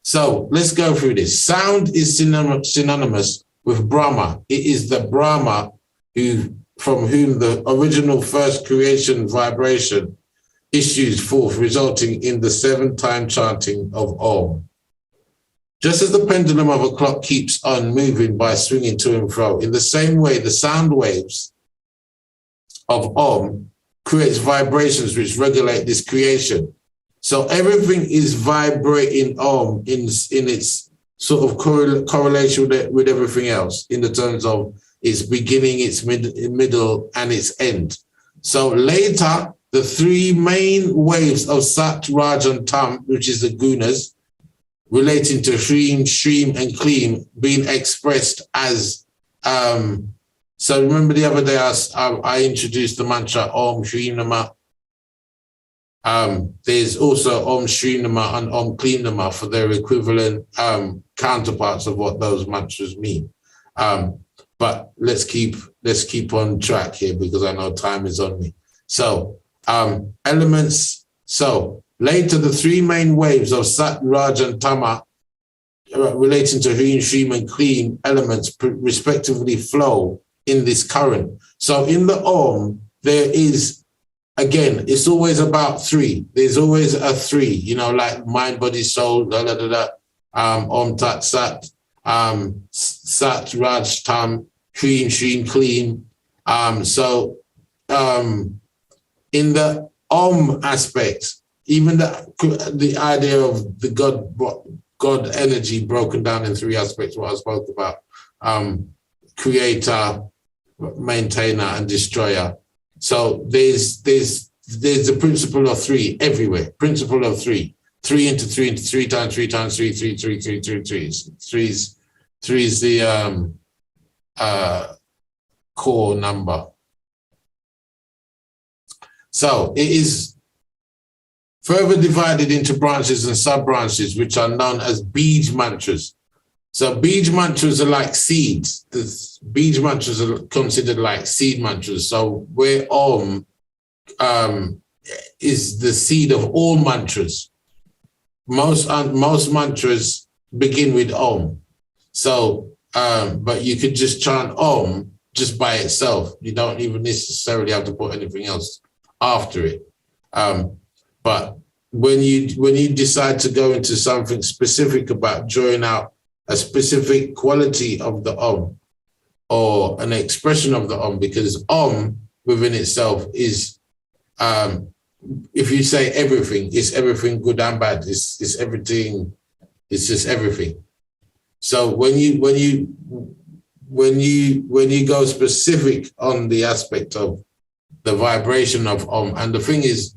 So let's go through this. Sound is synonymous with Brahma. It is the Brahma from whom the original first creation vibration issues forth, resulting in the 7-time chanting of Om. Just as the pendulum of a clock keeps on moving by swinging to and fro, in the same way, the sound waves of Om creates vibrations which regulate this creation. So everything is vibrating Om in its sort of correlation with everything else in the terms of its beginning, its middle, and its end. So later, the 3 main waves of Sat, Raj, and Tam, which is the gunas, relating to Hreem, Shreem, and Kleem, being expressed as, so remember the other day I introduced the mantra Om Shreem Namah. There's also Om Shreem Namah and Om Kleem Namah for their equivalent counterparts of what those mantras mean. But let's keep on track here because I know time is on me. So elements. So later, the 3 main waves of Sat, Raj, and Tama relating to Hreem, Shreem, and Kleem elements respectively flow in this current. So in the Om, there is, again, it's always about 3. There's always a 3, you know, like mind, body, soul, Om Tat Sat, Sat, Raj, Tam, Hreem, Shreem, Kleem. So in the Om aspect, even the idea of the God energy broken down in 3 aspects, what I spoke about, creator, maintainer, and destroyer. So there's the principle of 3 everywhere. Principle of 3. 3 into 3 into 3 times 3 times 3, 3, 3, 3, 3, 3. 3 is the core number. So it is further divided into branches and sub-branches, which are known as Bij mantras. So Bij mantras are like seeds. The Bij mantras are considered like seed mantras. So where Om is the seed of all mantras. Most mantras begin with Om. So, but you could just chant Om just by itself. You don't even necessarily have to put anything else after it. But when you decide to go into something specific about drawing out a specific quality of the Om or an expression of the Om, because Om within itself is, if you say everything, it's everything good and bad. It's everything. It's just everything. So when you go specific on the aspect of the vibration of Om, and the thing is,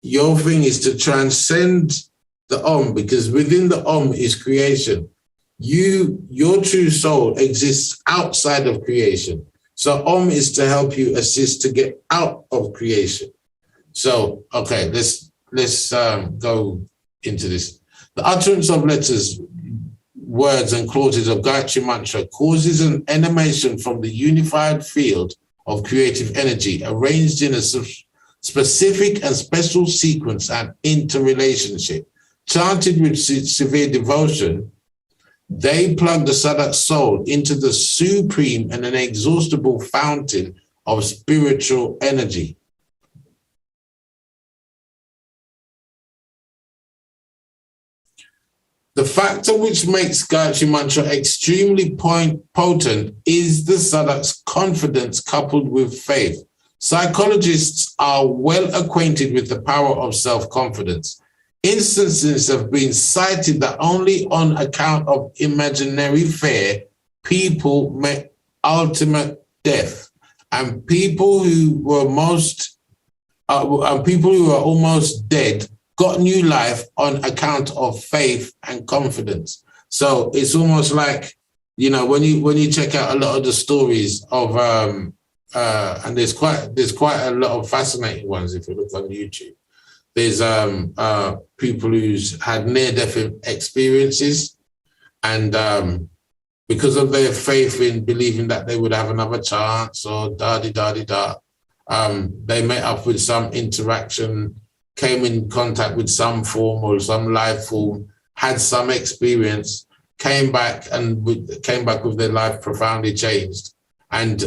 your thing is to transcend the Om, because within the Om is creation. Your true soul exists outside of creation. So Om is to help you assist to get out of creation. So, okay, let's go into this. The utterance of letters, words, and clauses of Gayatri Mantra causes an emanation from the unified field of creative energy, arranged in a specific and special sequence and interrelationship. Chanted with severe devotion, they plug the Sadak soul into the supreme and inexhaustible fountain of spiritual energy. The factor which makes Gayatri Mantra extremely potent is the Sadak's confidence coupled with faith. Psychologists are well acquainted with the power of self-confidence. Instances have been cited that only on account of imaginary fear, people met ultimate death, and people who were almost dead got new life on account of faith and confidence. So it's almost like, you know, when you check out a lot of the stories of and there's quite a lot of fascinating ones if you look on YouTube. There's people who's had near-death experiences, and because of their faith in believing that they would have another chance or da-di-da-di-da, they met up with some interaction, came in contact with some form or some life form, had some experience, came back with their life profoundly changed, and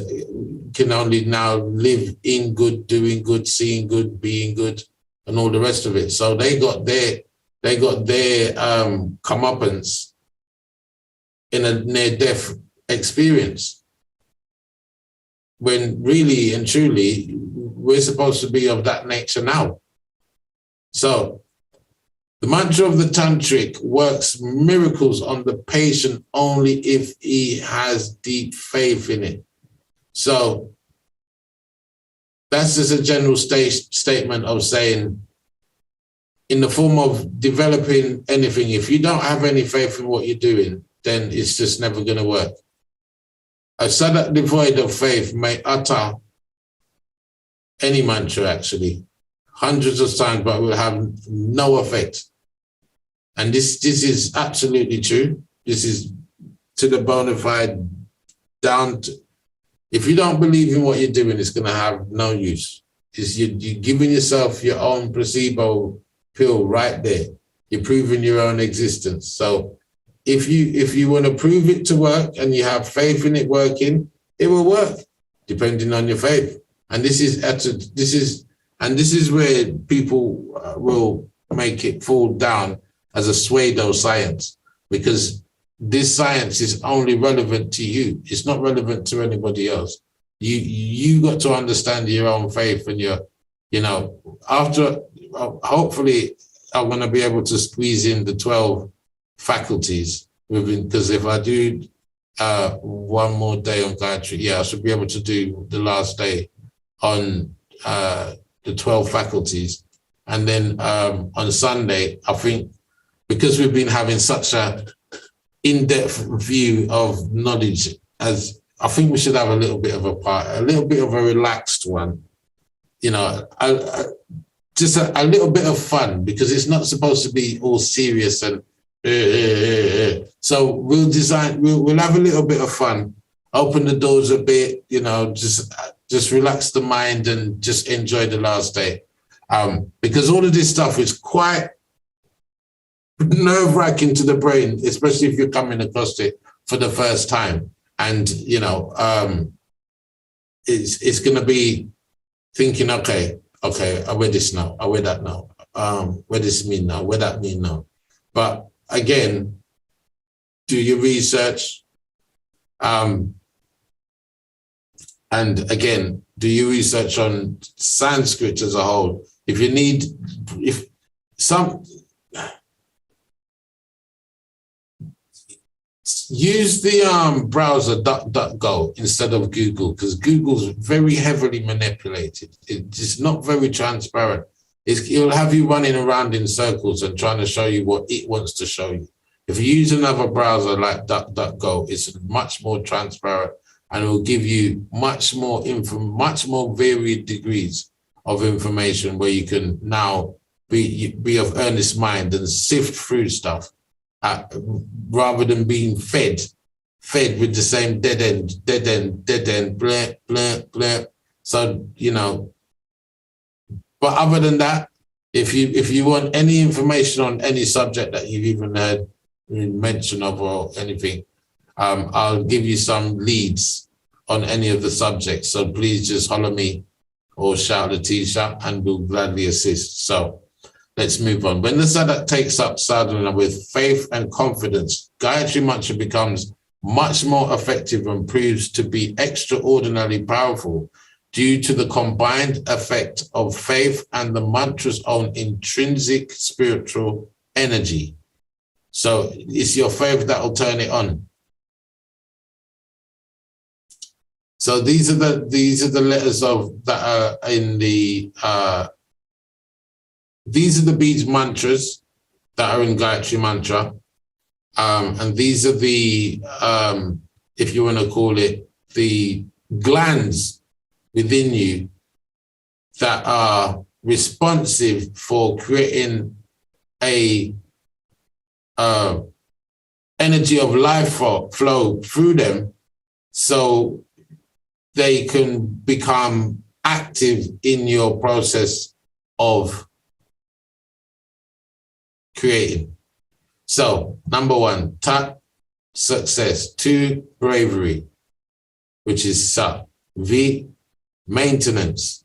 can only now live in good, doing good, seeing good, being good, and all the rest of it. So they got their comeuppance in a near-death experience, when really and truly we're supposed to be of that nature now. So the mantra of the tantric works miracles on the patient only if he has deep faith in it. So that's just a general statement of saying, in the form of developing anything, if you don't have any faith in what you're doing, then it's just never going to work. A sadhak devoid of faith may utter any mantra, actually, hundreds of times, but will have no effect. And this is absolutely true. This is to the bona fide, down to, if you don't believe in what you're doing, it's going to have no use. You're giving yourself your own placebo pill right there. You're proving your own existence. So if you want to prove it to work and you have faith in it working, it will work, depending on your faith. And this is where people will make it fall down as a pseudoscience, because this science is only relevant to you. It's not relevant to anybody else. You got to understand your own faith, and after hopefully I'm going to be able to squeeze in the 12 faculties within, because if I do one more day on Gayatri, I should be able to do the last day on the 12 faculties. And then on Sunday, I think, because we've been having such a in-depth view of knowledge, as I think we should have a little bit of a relaxed one, just a little bit of fun, because it's not supposed to be all serious and so we'll have a little bit of fun, open the doors a bit, just relax the mind and just enjoy the last day, because all of this stuff is quite nerve-wracking to the brain, especially if you're coming across it for the first time. And it's going to be thinking, okay, I wear this now, I wear that now, where this mean now, where that mean now. But again, do your research, and again, do your research on Sanskrit as a whole. Use the browser DuckDuckGo instead of Google, because Google's very heavily manipulated. It's not very transparent. It'll have you running around in circles and trying to show you what it wants to show you. If you use another browser like DuckDuckGo, it's much more transparent, and it will give you much more varied degrees of information, where you can now be of earnest mind and sift through stuff. Rather than being fed with the same dead end, bleh, bleh, bleh. So, but other than that, if you want any information on any subject that you've even heard mention of or anything, I'll give you some leads on any of the subjects. So please just holler me or shout Letitia, and we'll gladly assist. So let's move on. When the sadhak takes up sadhana with faith and confidence, Gayatri Mantra becomes much more effective and proves to be extraordinarily powerful due to the combined effect of faith and the mantra's own intrinsic spiritual energy. So it's your faith that will turn it on. So these are the letters that are in the these are the beads mantras that are in Gayatri Mantra. And these are the, if you want to call it, the glands within you that are responsive for creating a energy of life flow through them, so they can become active in your process of creating. So, number one, tat, success. Two, bravery, which is sa. V, maintenance.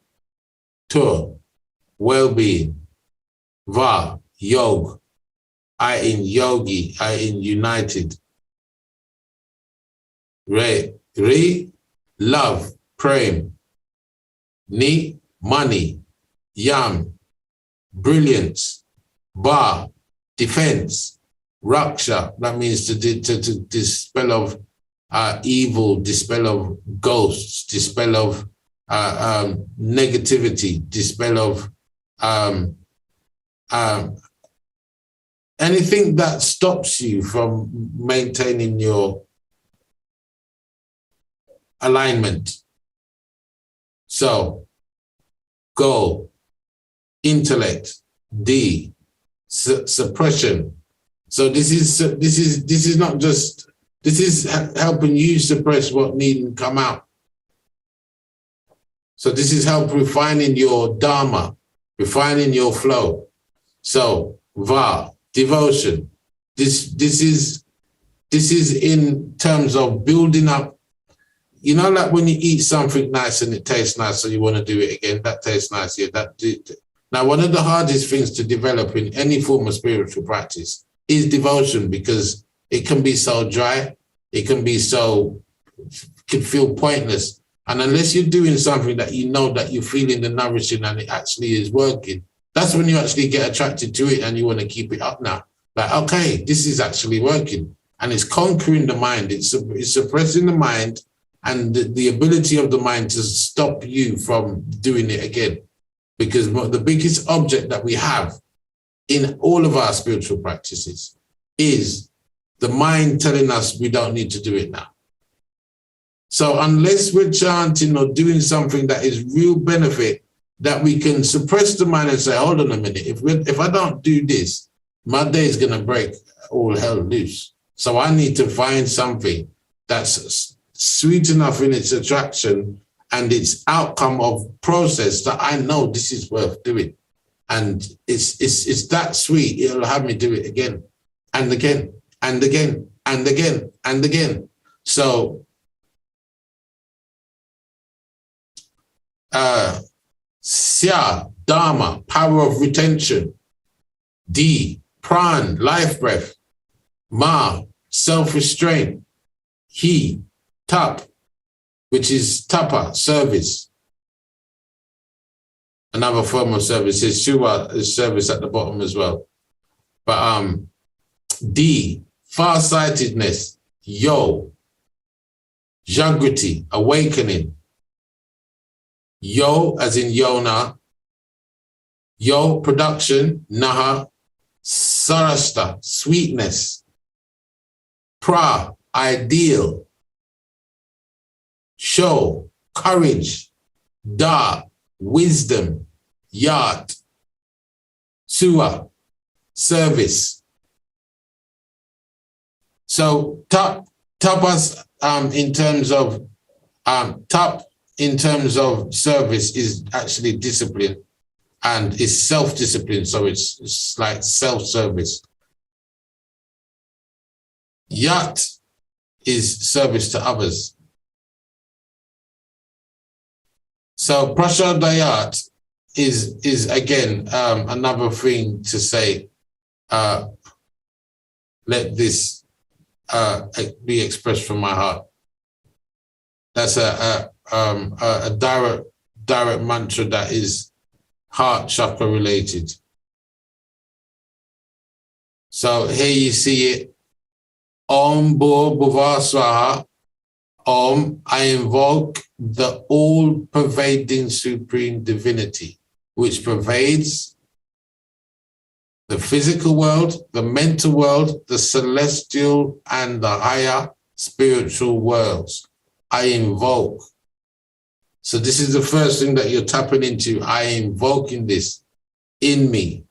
Tur, well-being. Va, yog. I in yogi, I in united. Re, love, prem. Ni, money. Yam, brilliance. Ba, defense. Raksha, that means to dispel of evil, dispel of ghosts, dispel of negativity, dispel of anything that stops you from maintaining your alignment. So, go, intellect. D, suppression. So this is not just, this is helping you suppress what needn't come out. So this is help refining your dharma, refining your flow. So va, devotion. This is in terms of building up. You know, like when you eat something nice and it tastes nice, so you want to do it again. That tastes nice. Yeah, now, one of the hardest things to develop in any form of spiritual practice is devotion, because it can be so dry, it can feel pointless. And unless you're doing something that you know that you're feeling the nourishing and it actually is working, that's when you actually get attracted to it and you want to keep it up now. Like, okay, this is actually working. And it's conquering the mind, it's suppressing the mind and the ability of the mind to stop you from doing it again. Because the biggest object that we have in all of our spiritual practices is the mind telling us we don't need to do it now. So unless we're chanting or doing something that is real benefit, that we can suppress the mind and say, hold on a minute, if I don't do this, my day is going to break all hell loose. So I need to find something that's sweet enough in its attraction and its outcome of process that I know this is worth doing. And it's that sweet, it'll have me do it again and again and again and again and again. So Sya, Dharma, power of retention. D, Pran, life breath. Ma, self-restraint. He, Tap, which is tapa, service. Another form of service is Shuwa, is service at the bottom as well. But D, farsightedness. Yo, Jagriti, awakening. Yo, as in Yona. Yo, production. Naha, Sarasta, sweetness. Pra, ideal. Show, courage. Da, wisdom. Yat, Suwa, service. So tapas in terms of tap in terms of service is actually discipline, and it's self-discipline, so it's like self-service. Yat is service to others. So prashadayat is again another thing to say, let this be expressed from my heart. That's a direct mantra that is heart chakra related. So here you see it. Om Bhur Bhuva Swaha. Om, I invoke the all-pervading supreme divinity, which pervades the physical world, the mental world, the celestial and the higher spiritual worlds. I invoke So this is the first thing that you're tapping into. I am invoking this in me.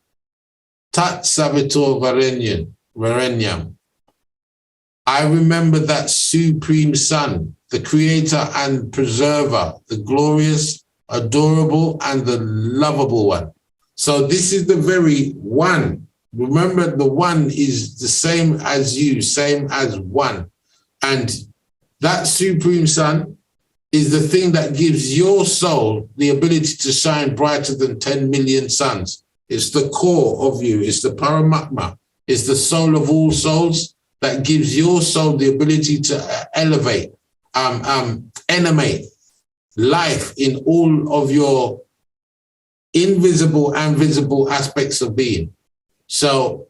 Tat Savitor Varenyam. I remember that supreme son, the creator and preserver, the glorious, adorable, and the lovable one. So this is the very one. Remember, the one is the same as you, same as one. And that supreme sun is the thing that gives your soul the ability to shine brighter than 10 million suns. It's the core of you. It's the Paramatma. It's the soul of all souls that gives your soul the ability to elevate, animate life in all of your invisible and visible aspects of being. So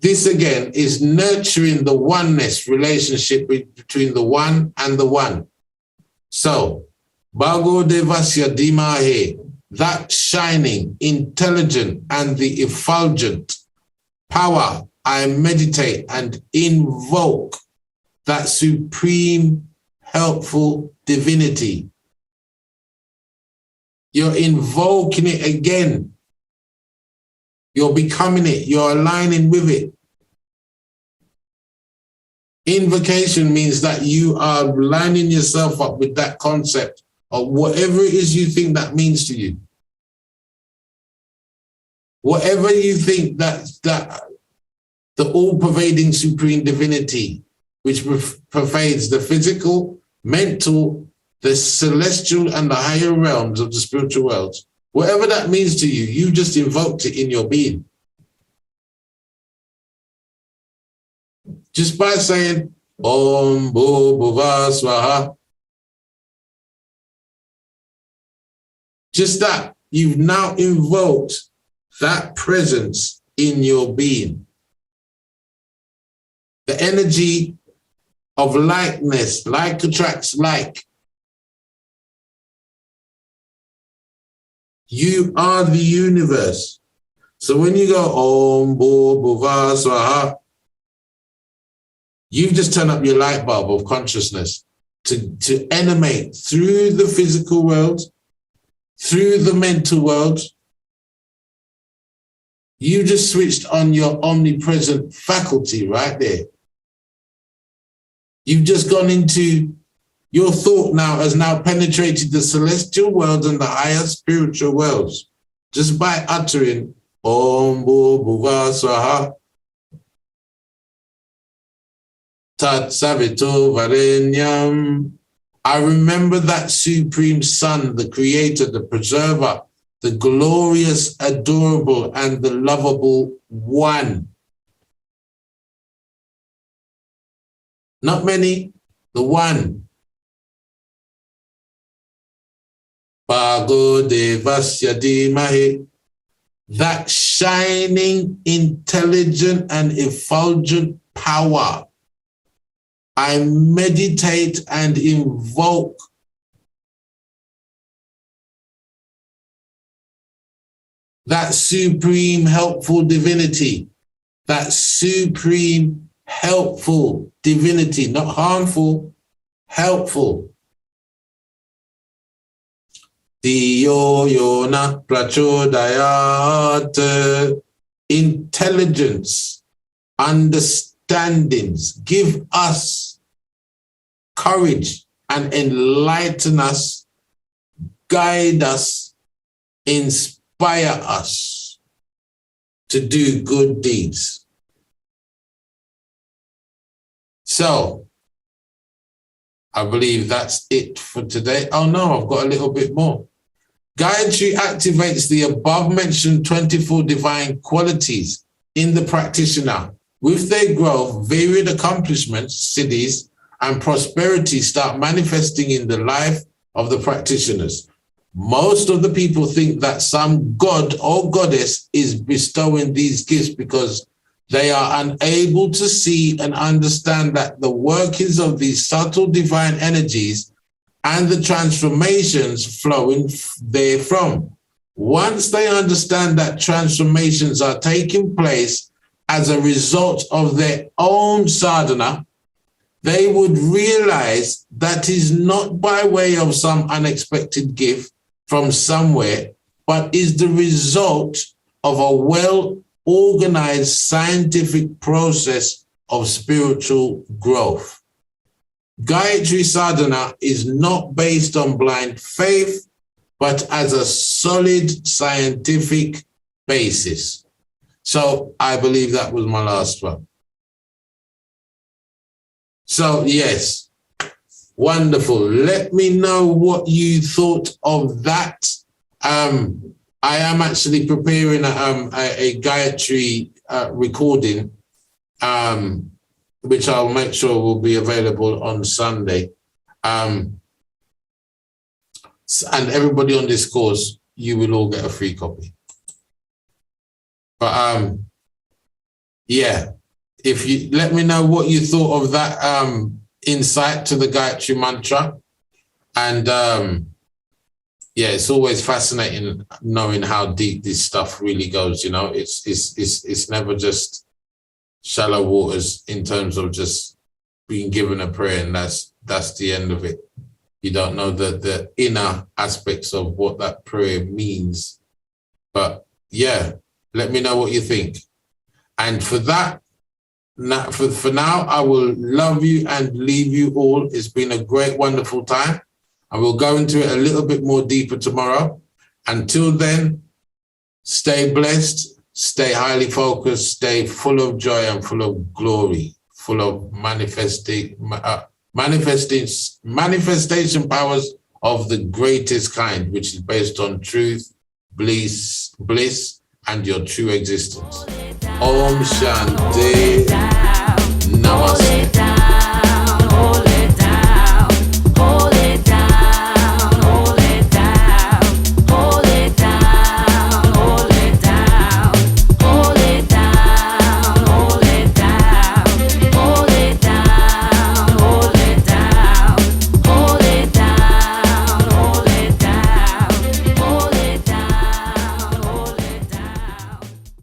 this again is nurturing the oneness relationship between the one and the one. So, Bhago Devasya Dimahe, that shining, intelligent, and the effulgent power, I meditate and invoke that supreme, helpful divinity. You're invoking it again. You're becoming it. You're aligning with it. Invocation means that you are lining yourself up with that concept of whatever it is you think that means to you. Whatever you think that the all-pervading supreme divinity, which pervades the physical, mental, the celestial, and the higher realms of the spiritual world, whatever that means to you, you just invoked it in your being. Just by saying, Om Bhu Bhuva Swaha. Just that, you've now invoked that presence in your being. The energy of likeness, like attracts like. You are the universe. So when you go Om Bhu Bhuva Swaha, you just turn up your light bulb of consciousness to animate through the physical world, through the mental world. You just switched on your omnipresent faculty right there. You've just gone into your thought now has now penetrated the celestial world and the higher spiritual worlds just by uttering Om Bhu Bhuva Swaha. Tat Savito Varenyam. I remember that supreme son, the creator, the preserver, the glorious, adorable, and the lovable one. Not many, the one. Bhago Devasya Dimahe. That shining, intelligent, and effulgent power. I meditate and invoke that supreme helpful divinity, that supreme helpful divinity, not harmful, helpful. Diyo yona prachodayat, intelligence, understandings, give us courage and enlighten us, guide us, inspire us to do good deeds. So, I believe that's it for today. Oh no, I've got a little bit more. Gayatri activates the above-mentioned 24 divine qualities in the practitioner. With their growth, varied accomplishments, siddhis, and prosperity start manifesting in the life of the practitioners. Most of the people think that some god or goddess is bestowing these gifts because they are unable to see and understand that the workings of these subtle divine energies and the transformations flowing therefrom. Once they understand that transformations are taking place as a result of their own sadhana, they would realize that is not by way of some unexpected gift from somewhere, but is the result of a well-organized scientific process of spiritual growth. Gayatri Sadhana is not based on blind faith, but as a solid scientific basis. So I believe that was my last one. So yes, wonderful. Let me know what you thought of that. I am actually preparing a Gayatri recording, which I'll make sure will be available on Sunday. And everybody on this course, you will all get a free copy. But yeah, if you let me know what you thought of that insight to the Gayatri mantra. And yeah, it's always fascinating knowing how deep this stuff really goes. You know, it's never just shallow waters in terms of just being given a prayer and that's the end of it. You don't know the inner aspects of what that prayer means. But yeah, let me know what you think. And for that, for now, I will love you and leave you all. It's been a great, wonderful time. And we'll go into it a little bit more deeper tomorrow. Until then, stay blessed, stay highly focused, stay full of joy and full of glory, full of manifestation powers of the greatest kind, which is based on truth, bliss, and your true existence. Om Shanti Namaste.